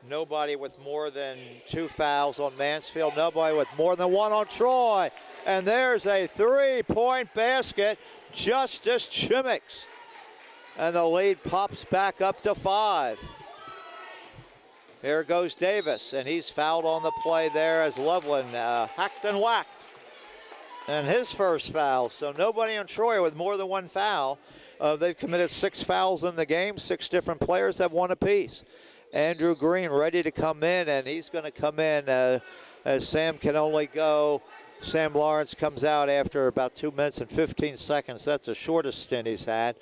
Nobody with more than 2 fouls on Mansfield. Nobody with more than 1 on Troy. And there's a 3-point basket. Justice Chimmicks. And the lead pops back up to 5. Here goes Davis, and he's fouled on the play there as Loveland hacked and whacked. And his first foul. So nobody on Troy with more than 1 foul. They've committed 6 fouls in the game. 6 different players have 1 apiece. Andrew Green ready to come in, and he's going to come in as Sam can only go. Sam Lawrence comes out after about 2 minutes and 15 seconds. That's the shortest stint he's had.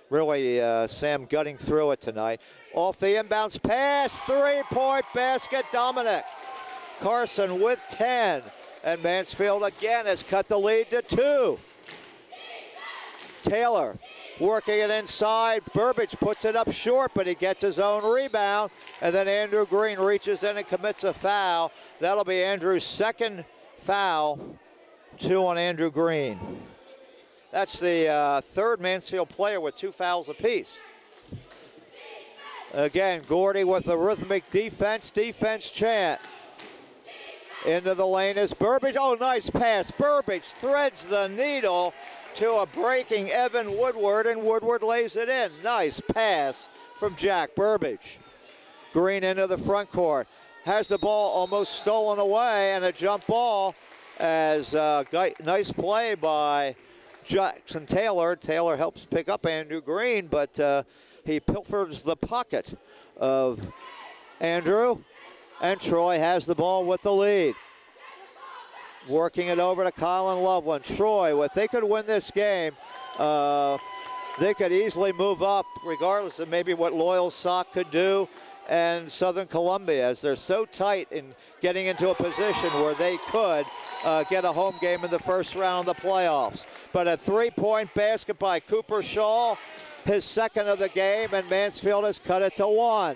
Really, Sam gutting through it tonight. Off the inbounds pass, 3-point basket, Dominic. Carson with 10. And Mansfield again has cut the lead to 2. Taylor working it inside. Burbage puts it up short, but he gets his own rebound. And then Andrew Green reaches in and commits a foul. That'll be Andrew's second foul. 2 on Andrew Green. That's the third Mansfield player with 2 fouls apiece. Again, Gordy with the rhythmic defense chant. Into the lane is Burbage. Oh, nice pass. Burbage threads the needle to a breaking Evan Woodward, and Woodward lays it in. Nice pass from Jack Burbage. Green into the front court. Has the ball almost stolen away, and a jump ball as nice play by Jackson Taylor. Taylor helps pick up Andrew Green, but he pilfers the pocket of Andrew. And Troy has the ball with the lead. Working it over to Colin Loveland. Troy, if they could win this game, they could easily move up, regardless of maybe what Loyal Sock could do and Southern Columbia, as they're so tight in getting into a position where they could get a home game in the first round of the playoffs. But a 3-point basket by Cooper Shaw, his second of the game, and Mansfield has cut it to 1.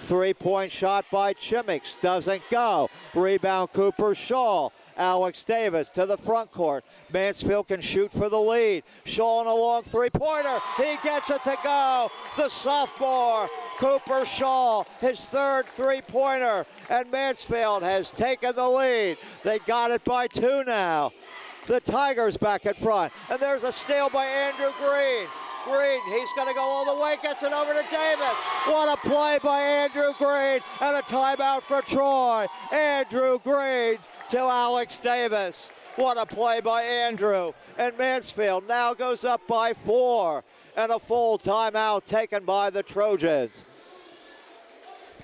3-point shot by Chimmicks, doesn't go. Rebound Cooper Shaw. Alex Davis to the front court. Mansfield can shoot for the lead. Shaw on a long three-pointer. He gets it to go. The sophomore, Cooper Shaw, his third three-pointer. And Mansfield has taken the lead. They got it by 2 now. The Tigers back in front. And there's a steal by Andrew Green. Green, he's going to go all the way, gets it over to Davis. What a play by Andrew Green, and a timeout for Troy. Andrew Green to Alex Davis. What a play by Andrew. And Mansfield now goes up by 4, and a full timeout taken by the Trojans.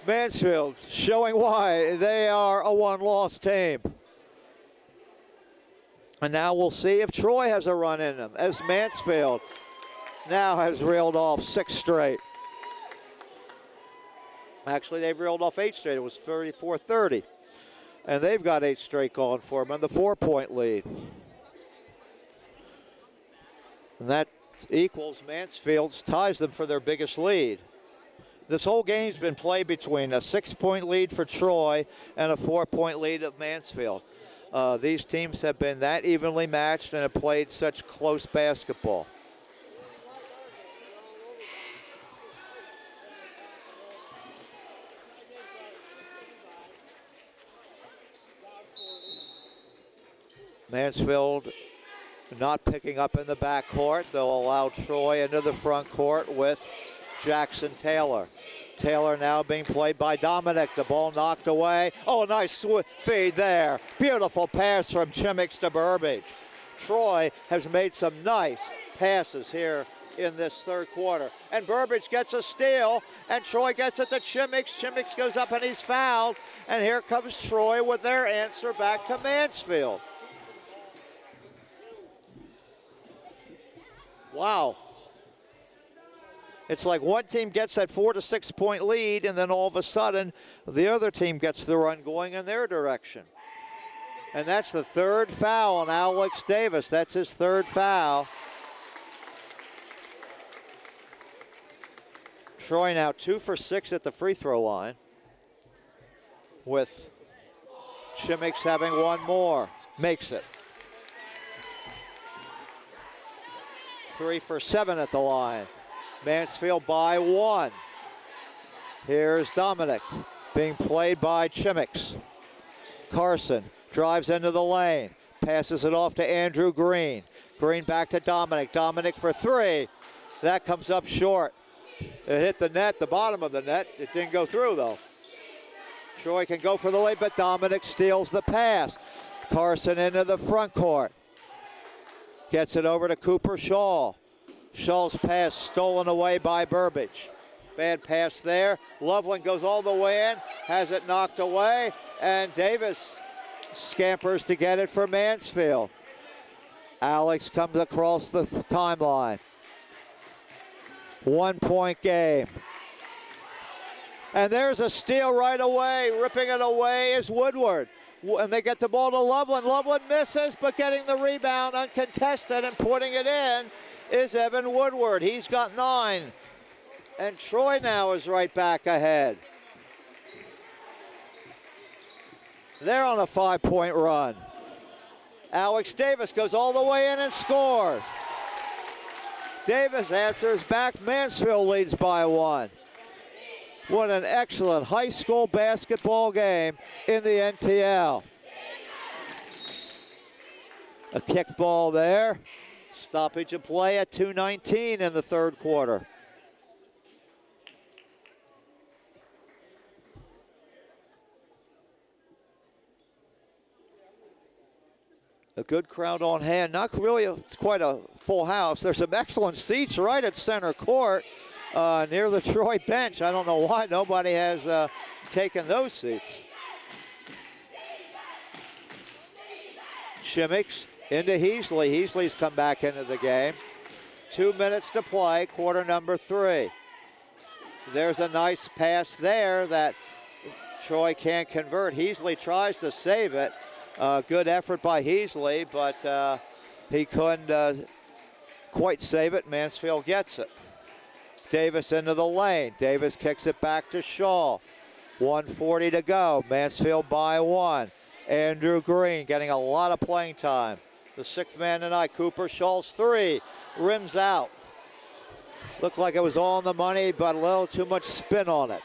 Mansfield showing why they are a one-loss team. And now we'll see if Troy has a run in them, as Mansfield now has reeled off 6 straight. Actually, they've reeled off 8 straight. It was 34-30. And they've got 8 straight going for them, and the 4-point lead. And that equals Mansfield's, ties them for their biggest lead. This whole game's been played between a 6-point lead for Troy and a 4-point lead of Mansfield. These teams have been that evenly matched and have played such close basketball. Mansfield not picking up in the backcourt. They'll allow Troy into the front court with Jackson Taylor. Taylor now being played by Dominic. The ball knocked away. Oh, nice feed there. Beautiful pass from Chimix to Burbage. Troy has made some nice passes here in this third quarter. And Burbage gets a steal, and Troy gets it to Chimix. Chimix goes up and he's fouled. And here comes Troy with their answer back to Mansfield. Wow. It's like one team gets that 4 to 6 point lead, and then all of a sudden the other team gets the run going in their direction. And that's the third foul on Alex Davis. That's his third foul. Troy now 2 for 6 at the free throw line, with Chimix having one more. Makes it. 3 for 7 at the line. Mansfield by 1. Here's Dominic being played by Chimix. Carson drives into the lane, passes it off to Andrew Green. Green back to Dominic. Dominic for 3. That comes up short. It hit the net, the bottom of the net. It didn't go through though. Troy can go for the lead, but Dominic steals the pass. Carson into the front court. Gets it over to Cooper Shaw. Shaw's pass stolen away by Burbage. Bad pass there. Loveland goes all the way in, has it knocked away, and Davis scampers to get it for Mansfield. Alex comes across the timeline. 1 point game. And there's a steal right away. Ripping it away is Woodward. And they get the ball to Loveland. Loveland misses, but getting the rebound uncontested and putting it in is Evan Woodward. He's got 9. And Troy now is right back ahead. They're on a 5-point run. Alex Davis goes all the way in and scores. Davis answers back. Mansfield leads by 1. What an excellent high school basketball game in the NTL. A kickball there. Stoppage of play at 2:19 in the third quarter. A good crowd on hand. Not really, it's quite a full house. There's some excellent seats right at center court near the Troy bench. I don't know why nobody has taken those seats. Chimix into Heasley. Heasley's come back into the game. 2 minutes to play, quarter number 3. There's a nice pass there that Troy can't convert. Heasley tries to save it. Good effort by Heasley, but he couldn't quite save it. Mansfield gets it. Davis into the lane. Davis kicks it back to Shaw. 1:40 to go. Mansfield by 1. Andrew Green getting a lot of playing time. The sixth man tonight, Cooper Schall's three, rims out. Looked like it was all on the money, but a little too much spin on it.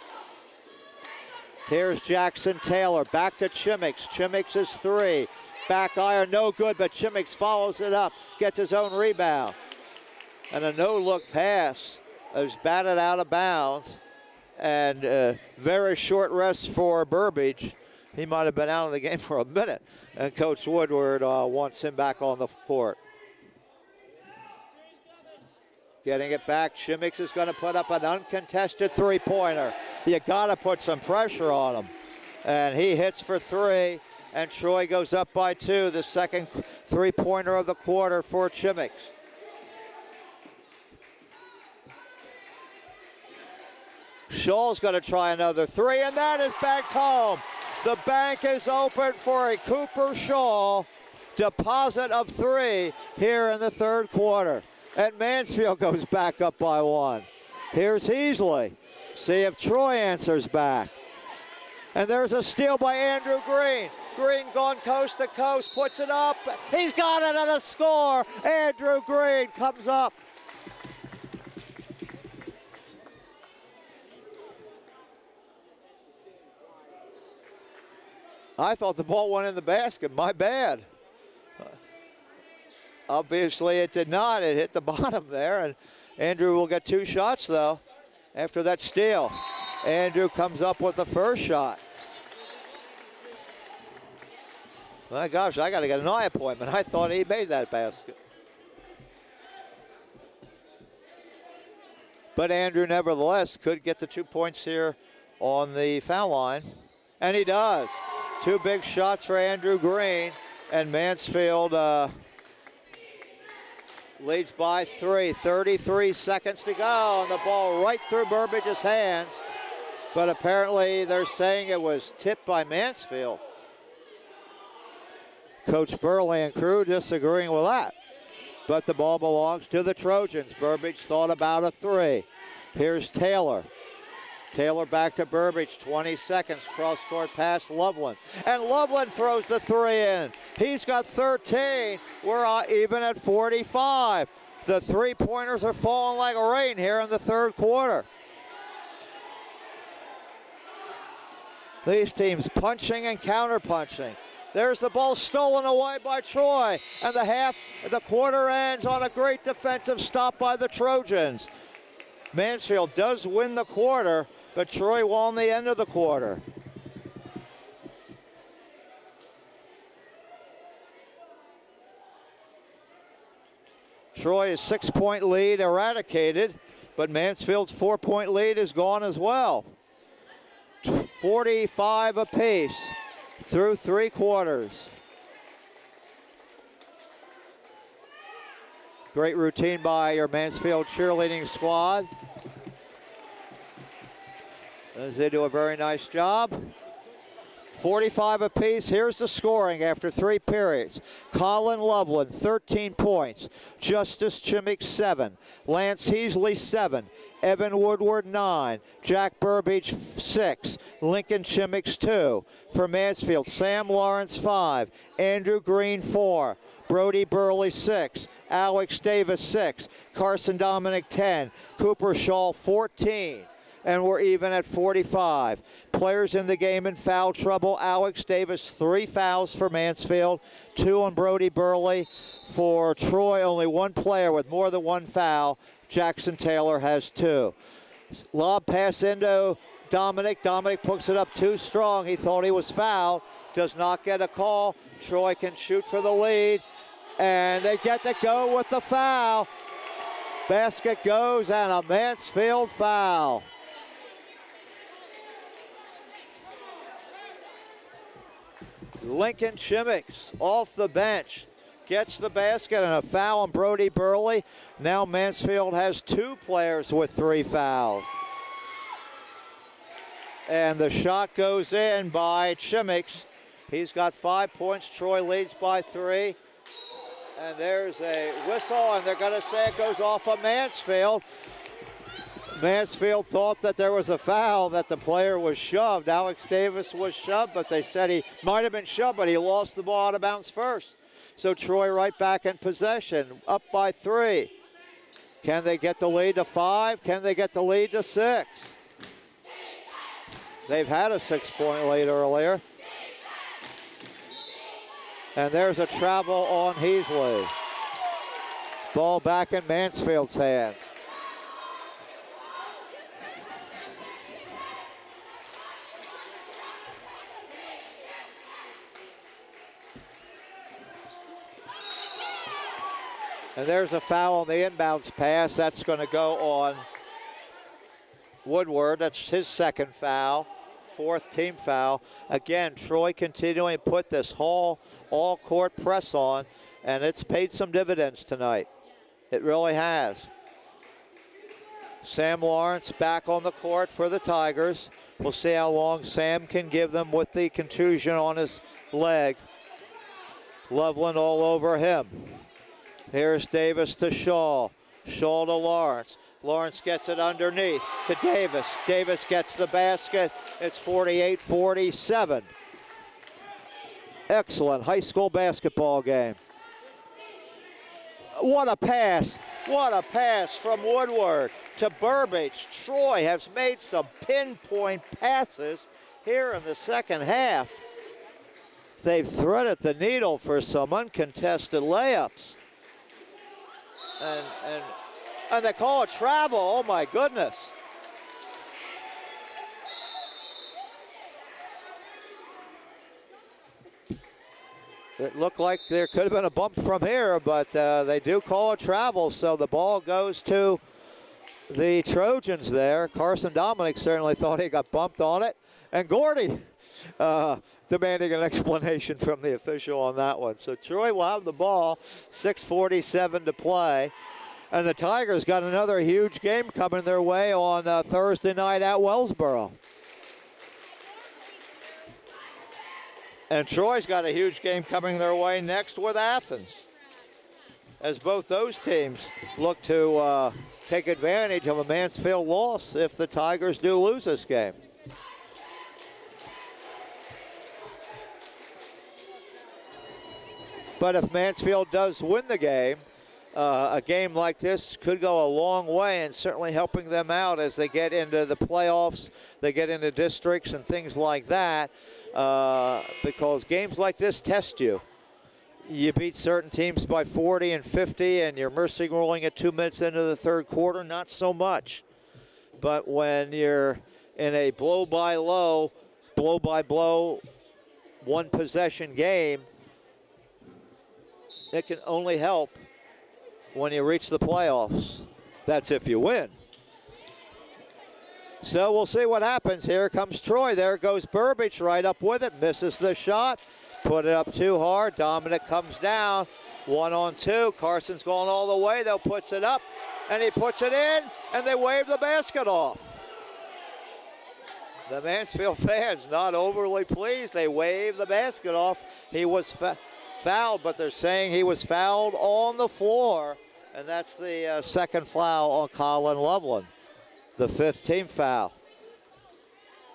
Here's Jackson Taylor, back to Chimmix. Chimmix is three. Back iron, no good, but Chimmix follows it up, gets his own rebound. And a no-look pass is batted out of bounds. And very short rest for Burbage. He might have been out of the game for a minute. And Coach Woodward wants him back on the court. Getting it back, Chimmix is going to put up an uncontested three-pointer. You got to put some pressure on him. And he hits for three, and Troy goes up by two, the second three-pointer of the quarter for Chimmix. Schall's going to try another three, and that is banked home. The bank is open for a Cooper Schall deposit of three here in the third quarter. And Mansfield goes back up by one. Here's Heasley. See if Troy answers back. And there's a steal by Andrew Green. Green gone coast to coast, puts it up. He's got it and a score. Andrew Green comes up. I thought the ball went in the basket. My bad. Obviously it did not. It hit the bottom there, and Andrew will get two shots though after that steal. Andrew comes up with the first shot. My gosh, I got to get an eye appointment. I thought he made that basket. But Andrew nevertheless could get the 2 points here on the foul line, and he does. Two big shots for Andrew Green, and Mansfield leads by three. 33 seconds to go, and the ball right through Burbage's hands. But apparently they're saying it was tipped by Mansfield. Coach Burley and crew disagreeing with that. But the ball belongs to the Trojans. Burbage thought about a three. Here's Taylor. Taylor back to Burbage, 20 seconds, cross-court pass Loveland. And Loveland throws the three in. He's got 13. We're even at 45. The three-pointers are falling like rain here in the third quarter. These teams punching and counter-punching. There's the ball stolen away by Troy. And the quarter ends on a great defensive stop by the Trojans. Mansfield does win the quarter, but Troy won the end of the quarter. Troy's 6-point lead eradicated, but Mansfield's 4-point lead is gone as well. 45 apiece through three quarters. Great routine by your Mansfield cheerleading squad. They do a very nice job. 45 apiece. Here's the scoring after three periods. Colin Loveland, 13 points. Justice Chimmix, 7. Lance Heasley, 7. Evan Woodward, 9. Jack Burbage, 6. Lincoln Chimmix, 2. For Mansfield, Sam Lawrence, 5. Andrew Green, 4. Brody Burley, 6. Alex Davis, 6. Carson Dominic, 10. Cooper Schall, 14. And we're even at 45. Players in the game in foul trouble. Alex Davis, 3 fouls for Mansfield, 2 on Brody Burley. For Troy, only one player with more than one foul. Jackson Taylor has 2. Lob pass into Dominic. Dominic puts it up too strong. He thought he was fouled. Does not get a call. Troy can shoot for the lead. And they get to go with the foul. Basket goes and a Mansfield foul. Lincoln Chimmix off the bench gets the basket and a foul on Brody Burley. Now Mansfield has 2 players with 3 fouls. And the shot goes in by Chimmix. He's got 5 points. Troy leads by 3. And there's a whistle, and they're going to say it goes off of Mansfield. Mansfield thought that there was a foul, that the player was shoved. Alex Davis was shoved, but they said he might have been shoved, but he lost the ball out of bounds first. So Troy right back in possession, up by 3. Can they get the lead to 5? Can they get the lead to 6? They've had a 6-point lead earlier. And there's a travel on Heasley. Ball back in Mansfield's hands. And there's a foul on the inbounds pass. That's going to go on Woodward. That's his second foul, 4th team foul. Again, Troy continuing to put this all-court press on, and it's paid some dividends tonight. It really has. Sam Lawrence back on the court for the Tigers. We'll see how long Sam can give them with the contusion on his leg. Loveland all over him. Here's Davis to Shaw. Shaw to Lawrence. Lawrence gets it underneath to Davis. Davis gets the basket. It's 48-47. Excellent high school basketball game. What a pass. What a pass from Woodward to Burbage. Troy has made some pinpoint passes here in the second half. They've threaded the needle for some uncontested layups. And they call it travel. Oh my goodness. It looked like there could have been a bump from here, but they do call it travel, so the ball goes to the Trojans there. Carson Dominic certainly thought he got bumped on it, and Gordy demanding an explanation from the official on that one. So Troy will have the ball, 6:47 to play. And the Tigers got another huge game coming their way on Thursday night at Wellsboro. And Troy's got a huge game coming their way next with Athens, as both those teams look to take advantage of a Mansfield loss if the Tigers do lose this game. But if Mansfield does win the game, a game like this could go a long way in certainly helping them out as they get into the playoffs, they get into districts and things like that, because games like this test you. You beat certain teams by 40 and 50, and you're mercy ruling at 2 minutes into the third quarter, not so much. But when you're in a blow-by-blow, one-possession game, it can only help when you reach the playoffs. That's if you win. So we'll see what happens. Here comes Troy. There goes Burbage right up with it. Misses the shot. Put it up too hard. Dominic comes down. 1-on-2. Carson's going all the way, though. Puts it up, and he puts it in, and they wave the basket off. The Mansfield fans not overly pleased. They wave the basket off. He was fouled, but they're saying he was fouled on the floor, and that's the second foul on Colin Loveland, the 5th team foul.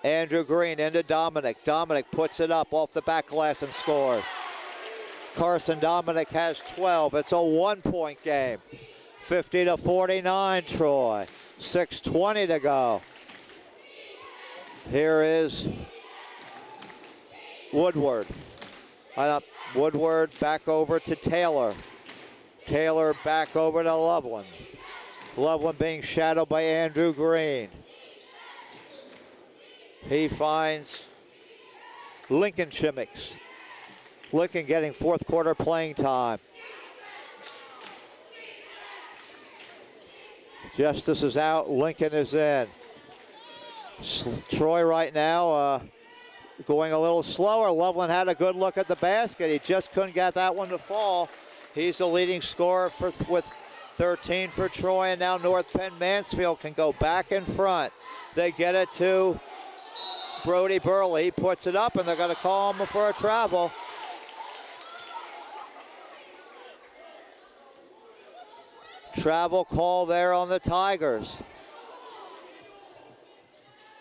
Andrew Green into Dominic. Dominic puts it up off the back glass and scores. Carson Dominic has 12. It's a 1-point game. 50-49 Troy. 6:20 to go. Here is Woodward. Woodward back over to Taylor. Taylor back over to Loveland. Loveland being shadowed by Andrew Green. He finds Lincoln Chimmicks. Lincoln getting fourth quarter playing time. Justice is out, Lincoln is in. Troy right now going a little slower. Loveland had a good look at the basket. He just couldn't get that one to fall. He's the leading scorer with 13 for Troy, and now North Penn Mansfield can go back in front. They get it to Brody Burley. He puts it up, and they're going to call him for a travel. Travel call there on the Tigers.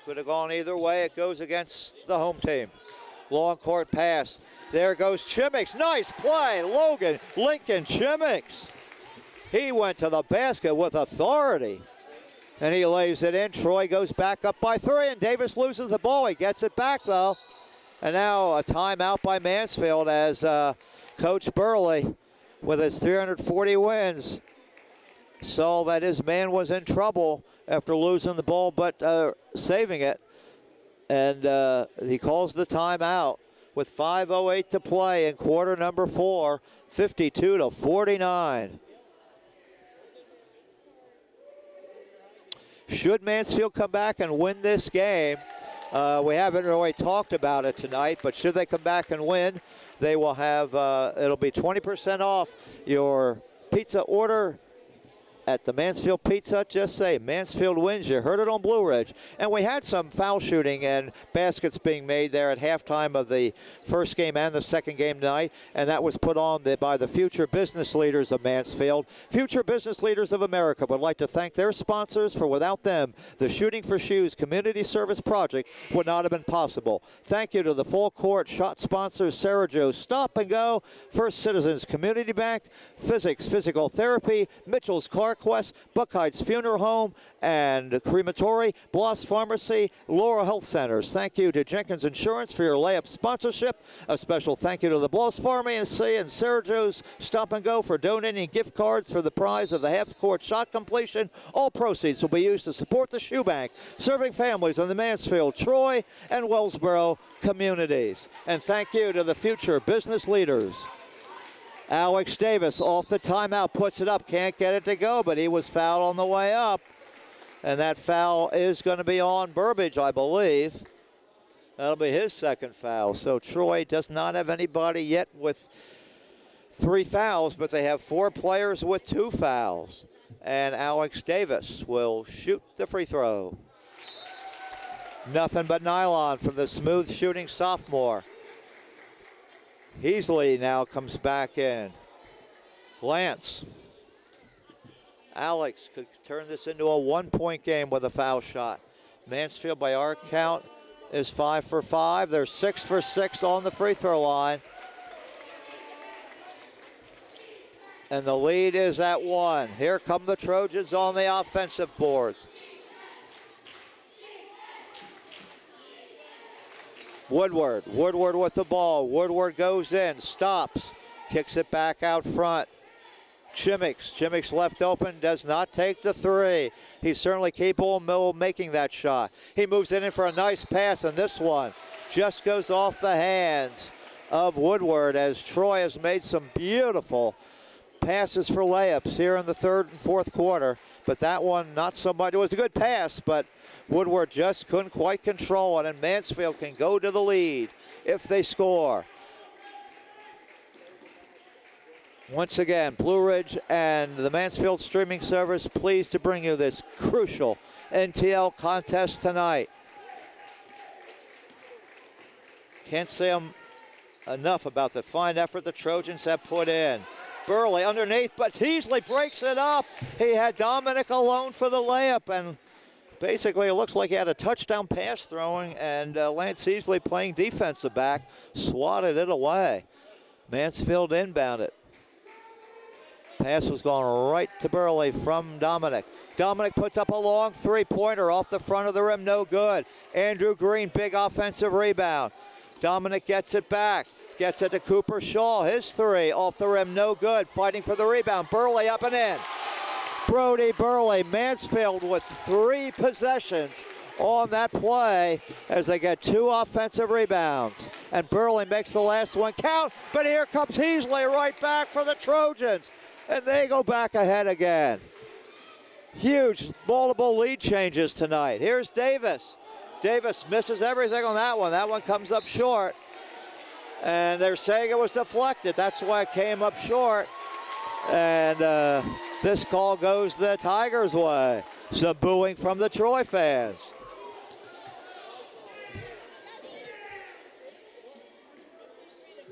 Could have gone either way. It goes against the home team. Long court pass. There goes Chimmix. Nice play. Lincoln Chimmix. He went to the basket with authority. And he lays it in. Troy goes back up by 3, and Davis loses the ball. He gets it back, though. And now a timeout by Mansfield as Coach Burley, with his 340 wins, saw that his man was in trouble after losing the ball but saving it. And he calls the timeout with 5:08 to play in quarter number 4, 52-49. Should Mansfield come back and win this game, we haven't really talked about it tonight, but should they come back and win, they will have, it'll be 20% off your pizza order at the Mansfield Pizza. Just say Mansfield wins. You heard it on Blue Ridge. And we had some foul shooting and baskets being made there at halftime of the first game and the second game tonight, and that was put on by the future business leaders of Mansfield. Future business leaders of America would like to thank their sponsors, for without them, the Shooting for Shoes Community Service Project would not have been possible. Thank you to the full court shot sponsors, Sarah Joe Stop and Go, First Citizens Community Bank, Physics Physical Therapy, Mitchell's Car Quest, Buckheights Funeral Home and Crematory, Bloss Pharmacy, Laurel Health Centers. Thank you to Jenkins Insurance for your layup sponsorship. A special thank you to the Bloss Pharmacy and Sarah Joe's Stop and Go for donating gift cards for the prize of the half-court shot completion. All proceeds will be used to support the Shoe Bank, serving families in the Mansfield, Troy, and Wellsboro communities. And thank you to the future business leaders. Alex Davis off the timeout, puts it up, can't get it to go, but he was fouled on the way up. And that foul is going to be on Burbage, I believe. That'll be his second foul. So Troy does not have anybody yet with 3 fouls, but they have 4 players with 2 fouls. And Alex Davis will shoot the free throw. Nothing but nylon from the smooth shooting sophomore. Heasley now comes back in. Lance. Alex could turn this into a 1-point game with a foul shot. Mansfield, by our count, is 5 for 5. They're 6 for 6 on the free throw line. And the lead is at 1. Here come the Trojans on the offensive boards. Woodward with the ball. Woodward goes in, stops, kicks it back out front. Chimmix left open, does not take the 3. He's certainly capable of making that shot. He moves it in for a nice pass, and this one just goes off the hands of Woodward, as Troy has made some beautiful passes for layups here in the third and fourth quarter. But that one, not so much. It was a good pass, but Woodward just couldn't quite control it, and Mansfield can go to the lead if they score. Once again, Blue Ridge and the Mansfield streaming service pleased to bring you this crucial NTL contest tonight. Can't say enough about the fine effort the Trojans have put in. Burley underneath, but Heasley breaks it up. He had Dominic alone for the layup, and basically it looks like he had a touchdown pass throwing, and Lance Heasley, playing defensive back, swatted it away. Mansfield inbounded. Pass was going right to Burley from Dominic. Dominic puts up a long 3-pointer off the front of the rim, no good. Andrew Green, big offensive rebound. Dominic gets it back. Gets it to Cooper Shaw. His 3 off the rim, no good. Fighting for the rebound. Burley up and in. Brody Burley. Mansfield with 3 possessions on that play as they get 2 offensive rebounds. And Burley makes the last one count. But here comes Heasley right back for the Trojans. And they go back ahead again. Huge multiple lead changes tonight. Here's Davis. Davis misses everything on that one. That one comes up short. And they're saying it was deflected. That's why it came up short. And this call goes the Tigers' way. Some booing from the Troy fans.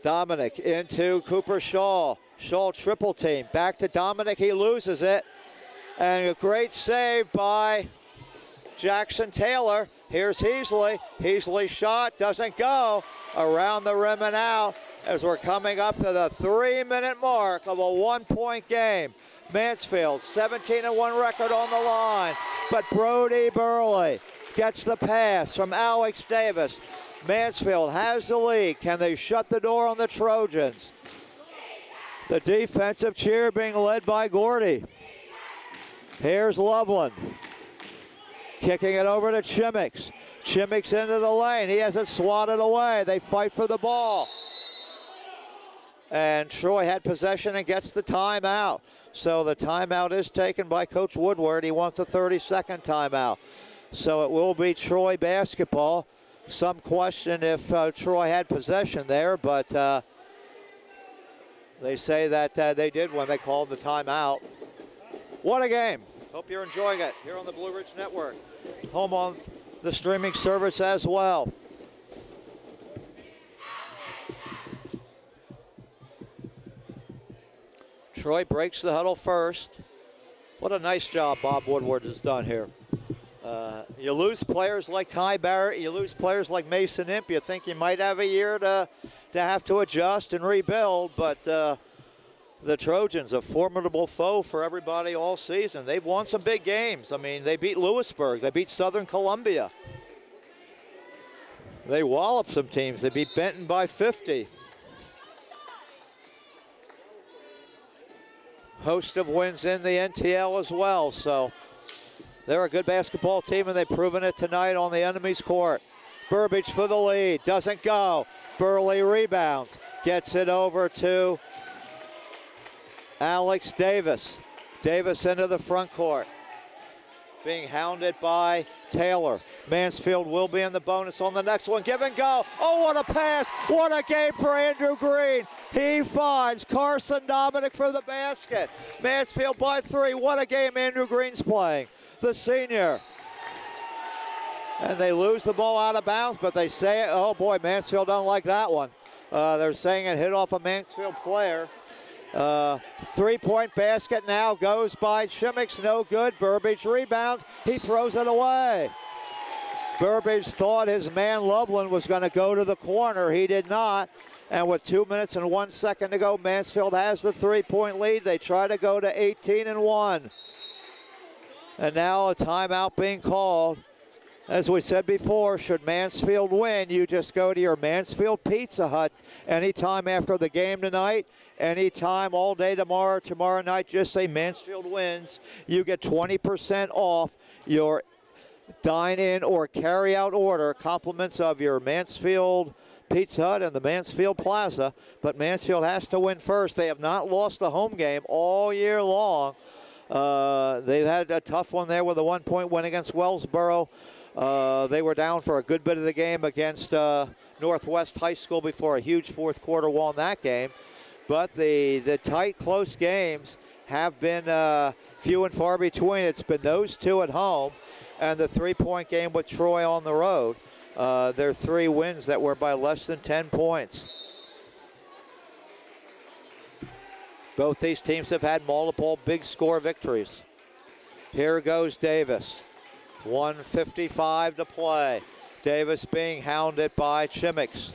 Dominic into Cooper Shaw. Shaw triple team. Back to Dominic. He loses it. And a great save by Jackson Taylor. Here's Heasley. Heasley's shot doesn't go. Around the rim and out as we're coming up to the 3-minute mark of a 1-point game. Mansfield, 17-1 record on the line. But Brody Burley gets the pass from Alex Davis. Mansfield has the lead. Can they shut the door on the Trojans? The defensive cheer being led by Gordy. Here's Loveland. Kicking it over to Chimmicks. Chimmicks into the lane. He has it swatted away. They fight for the ball. And Troy had possession and gets the timeout. So the timeout is taken by Coach Woodward. He wants a 30-second timeout. So it will be Troy basketball. Some question if Troy had possession there, but they say that they did when they called the timeout. What a game. Hope you're enjoying it here on the Blue Ridge Network. Home on the streaming service as well. Troy breaks the huddle first. What a nice job Bob Woodward has done here. You lose players like Ty Barrett, you lose players like Mason Imp, you think you might have a year to have to adjust and rebuild, but the Trojans, a formidable foe for everybody all season. They've won some big games. I mean, they beat Lewisburg, they beat Southern Columbia. They walloped some teams. They beat Benton by 50. Host of wins in the NTL as well, so they're a good basketball team, and they've proven it tonight on the enemy's court. Burbage for the lead, doesn't go. Burley rebounds, gets it over to Alex Davis. Davis into the front court, being hounded by Taylor. Mansfield will be in the bonus on the next one. Give and go. Oh, what a pass. What a game for Andrew Green. He finds Carson Dominic for the basket. Mansfield by 3. What a game Andrew Green's playing, the senior. And they lose the ball out of bounds, but they say, oh boy, Mansfield don't like that one. They're saying it hit off a Mansfield player. 3-point basket now goes by Chimmicks, no good. Burbage rebounds, he throws it away. Burbage thought his man Loveland was going to go to the corner. He did not. And with 2 minutes and 1 second to go, Mansfield has the 3-point lead. They try to go to 18-1. And now a timeout being called. As we said before, should Mansfield win, you just go to your Mansfield Pizza Hut anytime after the game tonight, anytime all day tomorrow night, just say Mansfield wins. You get 20% off your dine-in or carry-out order, compliments of your Mansfield Pizza Hut and the Mansfield Plaza. But Mansfield has to win first. They have not lost a home game all year long. They've had a tough one there with a 1-point win against Wellsboro. They were down for a good bit of the game against Northwest High School before a huge fourth quarter won that game. But the tight, close games have been few and far between. It's been those two at home and the 3-point game with Troy on the road. Their 3 wins that were by less than 10 points. Both these teams have had multiple big score victories. Here goes Davis. 1:55 to play. Davis being hounded by Chimmicks.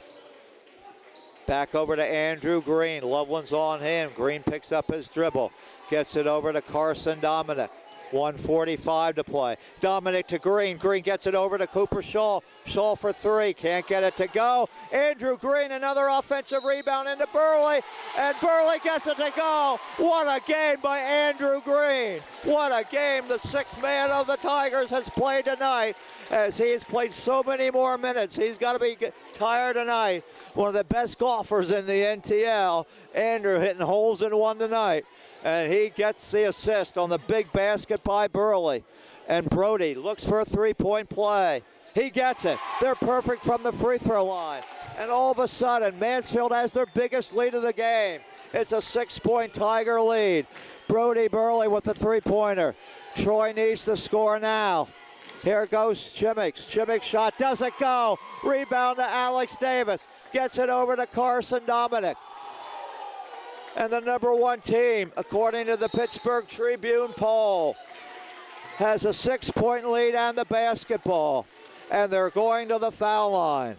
Back over to Andrew Green. Loveland's on him. Green picks up his dribble. Gets it over to Carson Dominic. 1:45 to play. Dominic to Green. Green gets it over to Cooper Shaw. Shaw for 3. Can't get it to go. Andrew Green, another offensive rebound into Burley. And Burley gets it to go. What a game by Andrew Green. What a game the 6th man of the Tigers has played tonight. As he has played so many more minutes. He's got to be tired tonight. One of the best golfers in the NTL. Andrew hitting holes in one tonight. And he gets the assist on the big basket by Burley. And Brody looks for a 3-point play. He gets it. They're perfect from the free throw line. And all of a sudden, Mansfield has their biggest lead of the game. It's a 6-point Tiger lead. Brody Burley with the 3-pointer. Troy needs to score now. Here goes Chimmicks. Chimmicks shot doesn't go. Rebound to Alex Davis. Gets it over to Carson Dominic. And the number 1 team, according to the Pittsburgh Tribune poll, has a 6-point lead on the basketball. and they're going to the foul line.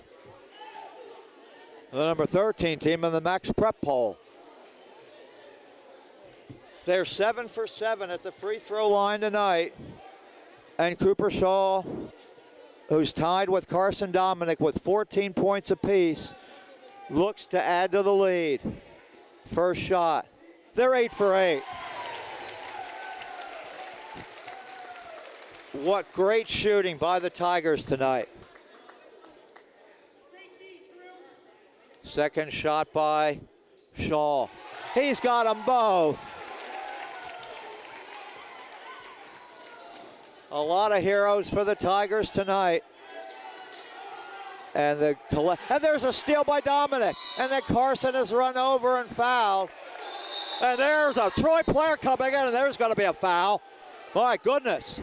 The number 13 team in the Max Prep poll. They're 7 for 7 at the free throw line tonight. And Cooper Shaw, who's tied with Carson Dominic with 14 points apiece, looks to add to the lead. First shot. They're 8 for 8. What great shooting by the Tigers tonight. Second shot by Shaw. He's got them both. A lot of heroes for the Tigers tonight. And there's a steal by Dominic. And then Carson is run over and fouled. And there's a Troy player coming in, and there's going to be a foul. My goodness.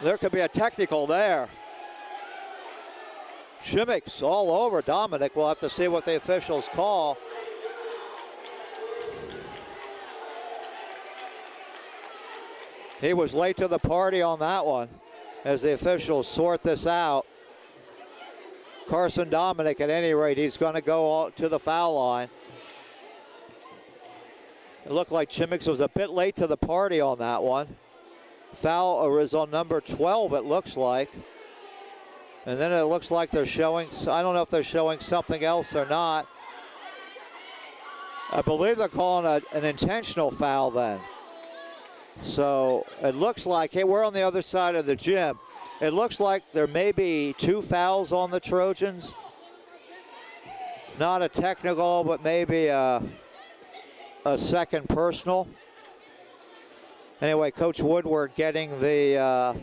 There could be a technical there. Shimmick's all over Dominic. We'll have to see what the officials call. He was late to the party on that one as the officials sort this out. Carson Dominic, at any rate, he's going to go to the foul line. It looked like Chimmix was a bit late to the party on that one. Foul is on number 12, it looks like. And then it looks like they're showing, I don't know if they're showing something else or not. I believe they're calling an intentional foul then. So it looks like, hey, we're on the other side of the gym. It looks like there may be 2 fouls on the Trojans. Not a technical, but maybe a second personal. Anyway, Coach Woodward getting the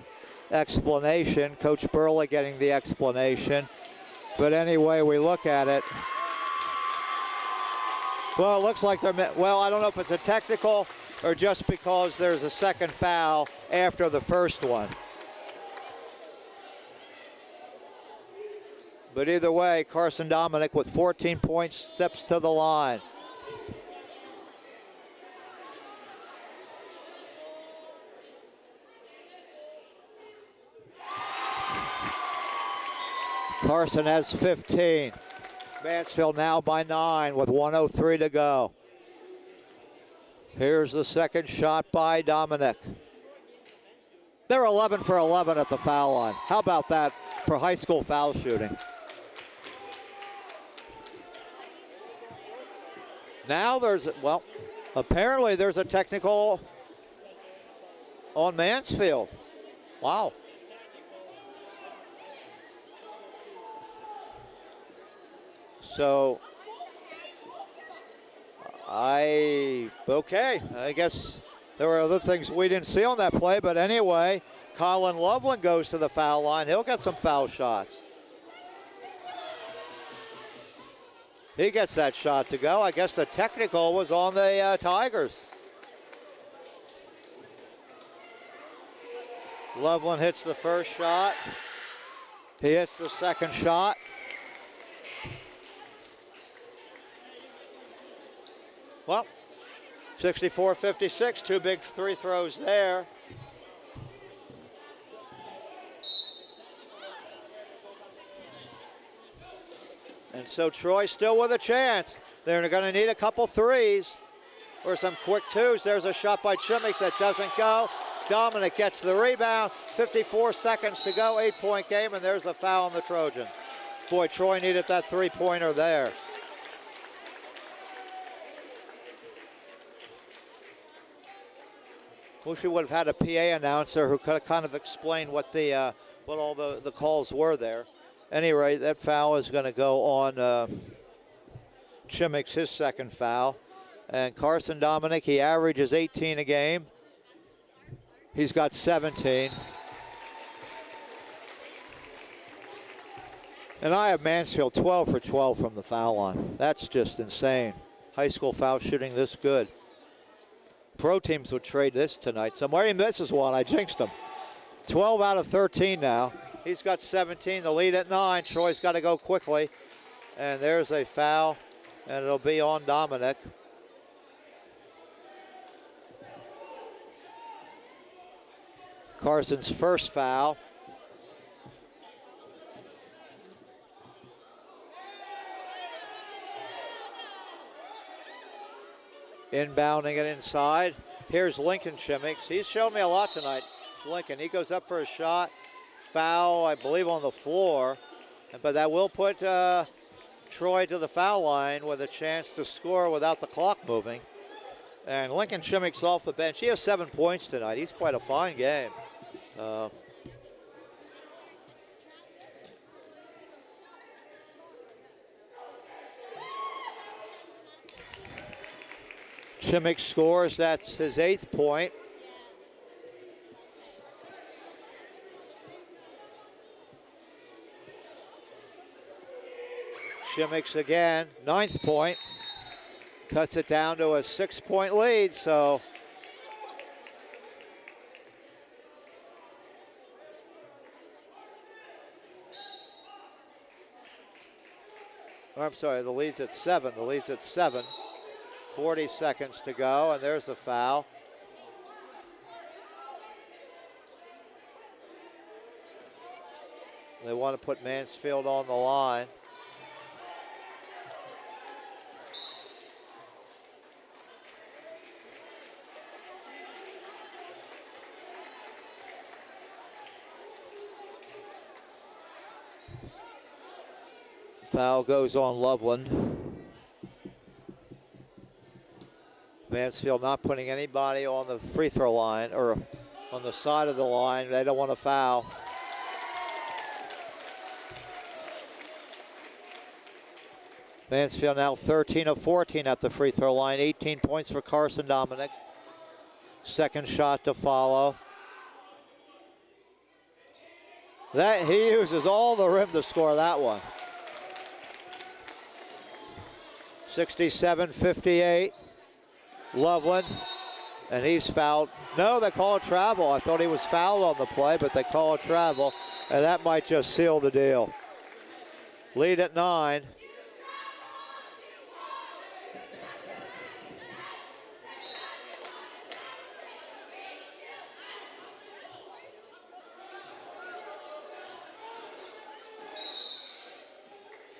explanation. Coach Burley getting the explanation. But anyway, we look at it. Well, it looks like well, I don't know if it's a technical or just because there's a second foul after the first one. But either way, Carson Dominic with 14 points steps to the line. Carson has 15. Mansfield now by 9 with 1:03 to go. Here's the second shot by Dominic. They're 11 for 11 at the foul line. How about that for high school foul shooting? Now apparently there's a technical on Mansfield. Wow. So, I guess there were other things we didn't see on that play, but anyway, Colin Loveland goes to the foul line. He'll get some foul shots. He gets that shot to go. I guess the technical was on the Tigers. Loveland hits the first shot. He hits the second shot. Well, 64-56, 2 big free throws there. And so Troy still with a chance. They're going to need a couple threes or some quick twos. There's a shot by Chimmix that doesn't go. Dominic gets the rebound. 54 seconds to go, 8-point game, and there's a foul on the Trojans. Boy, Troy needed that three-pointer there. Wish we would have had a PA announcer who could have kind of explained what all the calls were there. Anyway, that foul is going to go on Chimmix, his second foul. And Carson Dominic, he averages 18 a game. He's got 17. And I have Mansfield 12 for 12 from the foul line. That's just insane. High school foul shooting this good. Pro teams would trade this tonight. So Murray misses one. I jinxed him. 12 out of 13 now. He's got 17. The lead at 9. Troy's got to go quickly. And there's a foul, and it'll be on Dominic. Carson's first foul. Inbounding it inside. Here's Lincoln Chimmicks. He's shown me a lot tonight. Lincoln, he goes up for a shot. Foul, I believe, on the floor. But that will put Troy to the foul line with a chance to score without the clock moving. And Lincoln Chimmicks off the bench. He has 7 points tonight. He's played a fine game. Chimmicks scores. That's his 8th point. Chimmicks again, 9th point. Cuts it down to a 6-point lead, so I'm sorry, the lead's at 7. The lead's at 7. 40 seconds to go, and there's the foul. They want to put Mansfield on the line. Foul goes on Loveland. Mansfield not putting anybody on the free throw line or on the side of the line. They don't want to foul. Mansfield now 13 of 14 at the free throw line. 18 points for Carson Dominic. Second shot to follow. That he uses all the rim to score that one. 67-58. Loveland, and he's fouled. No, they call it travel. I thought he was fouled on the play, but they call it travel, and that might just seal the deal. Lead at 9.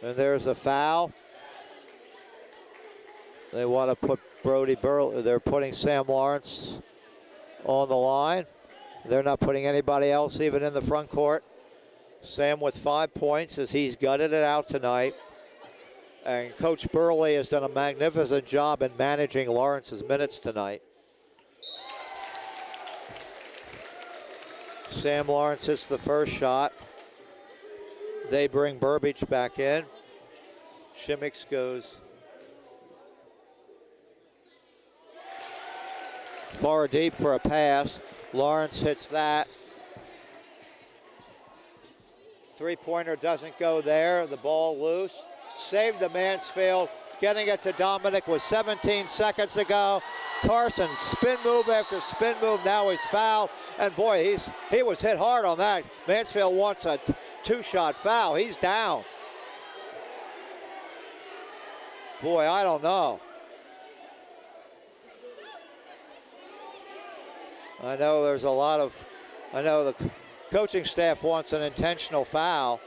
And there's a foul. They want to put Brody Burley. They're putting Sam Lawrence on the line. They're not putting anybody else even in the front court. Sam with 5 points as he's gutted it out tonight. And Coach Burley has done a magnificent job in managing Lawrence's minutes tonight. Sam Lawrence hits the first shot. They bring Burbage back in. Chimmicks goes far deep for a pass. Lawrence hits that. Three-pointer doesn't go there. The ball loose. Saved to Mansfield. Getting it to Dominic with 17 seconds to go. Carson spin move after spin move. Now he's fouled. And boy, he was hit hard on that. Mansfield wants a two-shot foul. He's down. Boy, I don't know. I know the coaching staff wants an intentional foul.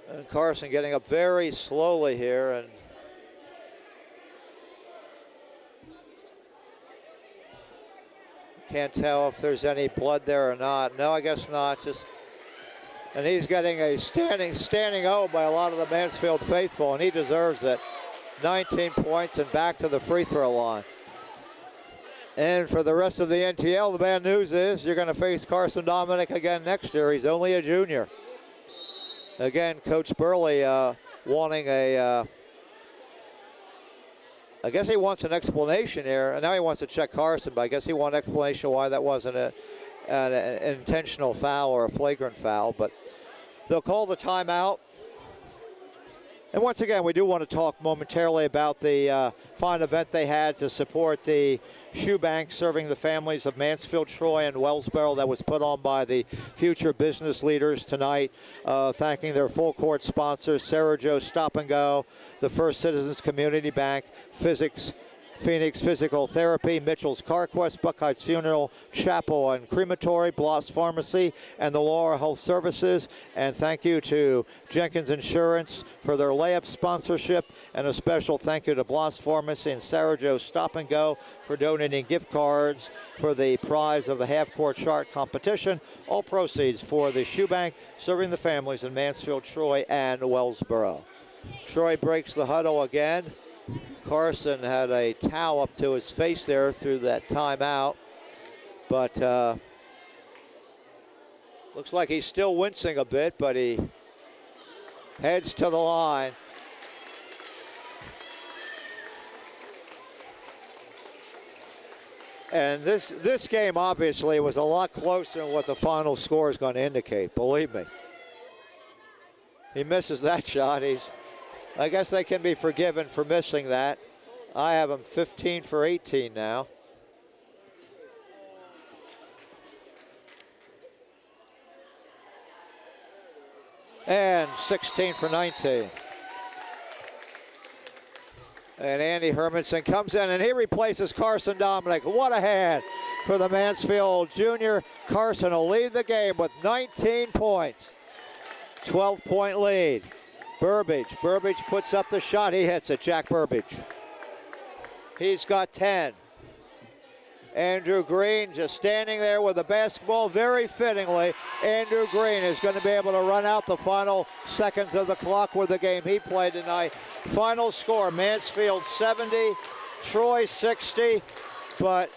And Carson getting up very slowly here, and can't tell if there's any blood there or not. No, I guess not. And he's getting a standing O by a lot of the Mansfield faithful, and he deserves it. 19 points and back to the free throw line. And for the rest of the NTL, the bad news is you're going to face Carson Dominic again next year. He's only a junior. Again, Coach Burley wanting I guess he wants an explanation here, and now he wants to check Carson, but I guess he wants an explanation why that wasn't an intentional foul or a flagrant foul, but they'll call the timeout. And once again, we do want to talk momentarily about the fine event they had to support the Shoe Bank serving the families of Mansfield, Troy, and Wellsboro that was put on by the future business leaders tonight, thanking their full court sponsors, Sarah Joe Stop and Go, the First Citizens Community Bank, Phoenix Physical Therapy, Mitchell's CarQuest, Buckheit's Funeral, Chapel and Crematory, Bloss Pharmacy, and the Laura Health Services. And thank you to Jenkins Insurance for their layup sponsorship, and a special thank you to Bloss Pharmacy and Sarah Jo Stop and Go for donating gift cards for the prize of the half-court chart competition. All proceeds for the Shoe Bank, serving the families in Mansfield, Troy, and Wellsboro. Troy breaks the huddle again. Carson had a towel up to his face there through that timeout, but looks like he's still wincing a bit, but he heads to the line. And this game obviously was a lot closer than what the final score is going to indicate, believe me. He misses that shot. I guess they can be forgiven for missing that. I have him 15 for 18 now. And 16 for 19. And Andy Hermanson comes in and he replaces Carson Dominic. What a hand for the Mansfield junior. Carson will lead the game with 19 points. 12-point lead. Burbage puts up the shot. He hits it. Jack Burbage. He's got 10. Andrew Green just standing there with the basketball. Very fittingly, Andrew Green is going to be able to run out the final seconds of the clock with the game he played tonight. Final score, Mansfield 70, Troy 60, but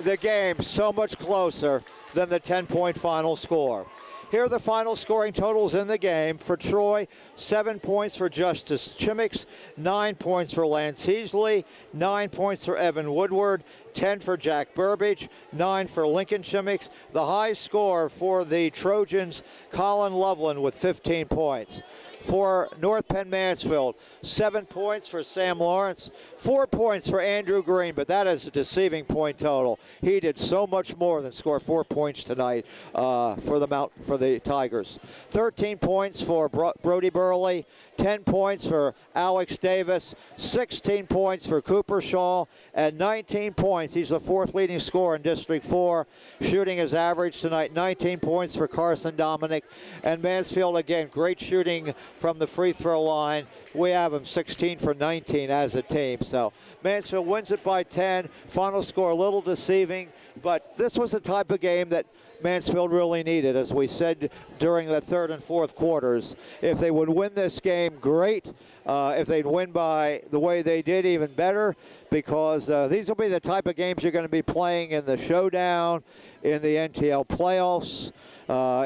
the game so much closer than the 10-point final score. Here are the final scoring totals in the game. For Troy, 7 points for Justice Chimmicks, 9 points for Lance Heasley, 9 points for Evan Woodward, 10 for Jack Burbage, 9 for Lincoln Chimmicks. The high score for the Trojans, Colin Loveland with 15 points. For North Penn Mansfield, 7 points for Sam Lawrence, 4 points for Andrew Green, but that is a deceiving point total. He did so much more than score 4 points tonight for the Tigers. 13 points for Brody Burley, 10 points for Alex Davis, 16 points for Cooper Shaw, and 19 points. He's the fourth leading scorer in District 4. Shooting his average tonight, 19 points for Carson Dominic. And Mansfield, again, great shooting from the free throw line. We have him 16 for 19 as a team. So Mansfield wins it by 10. Final score a little deceiving, but this was the type of game that Mansfield really needed, as we said during the third and fourth quarters. If they would win this game, great. If they'd win by the way they did, even better, because these will be the type of games you're going to be playing in the showdown, in the NTL playoffs,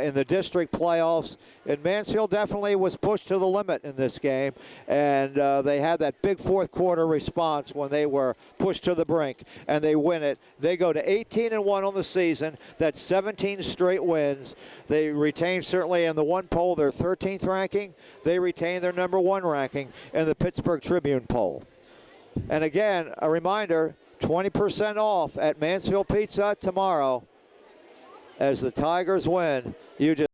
in the district playoffs. And Mansfield definitely was pushed to the limit in this game, and they had that big fourth quarter response when they were pushed to the brink, and they win it. They go to 18-1 on the season. That's 17 straight wins. They retain, certainly in the one poll, their 13th ranking. They retain their number 1 ranking in the Pittsburgh Tribune poll. And again, a reminder, 20% off at Mansfield Pizza tomorrow as the Tigers win. You just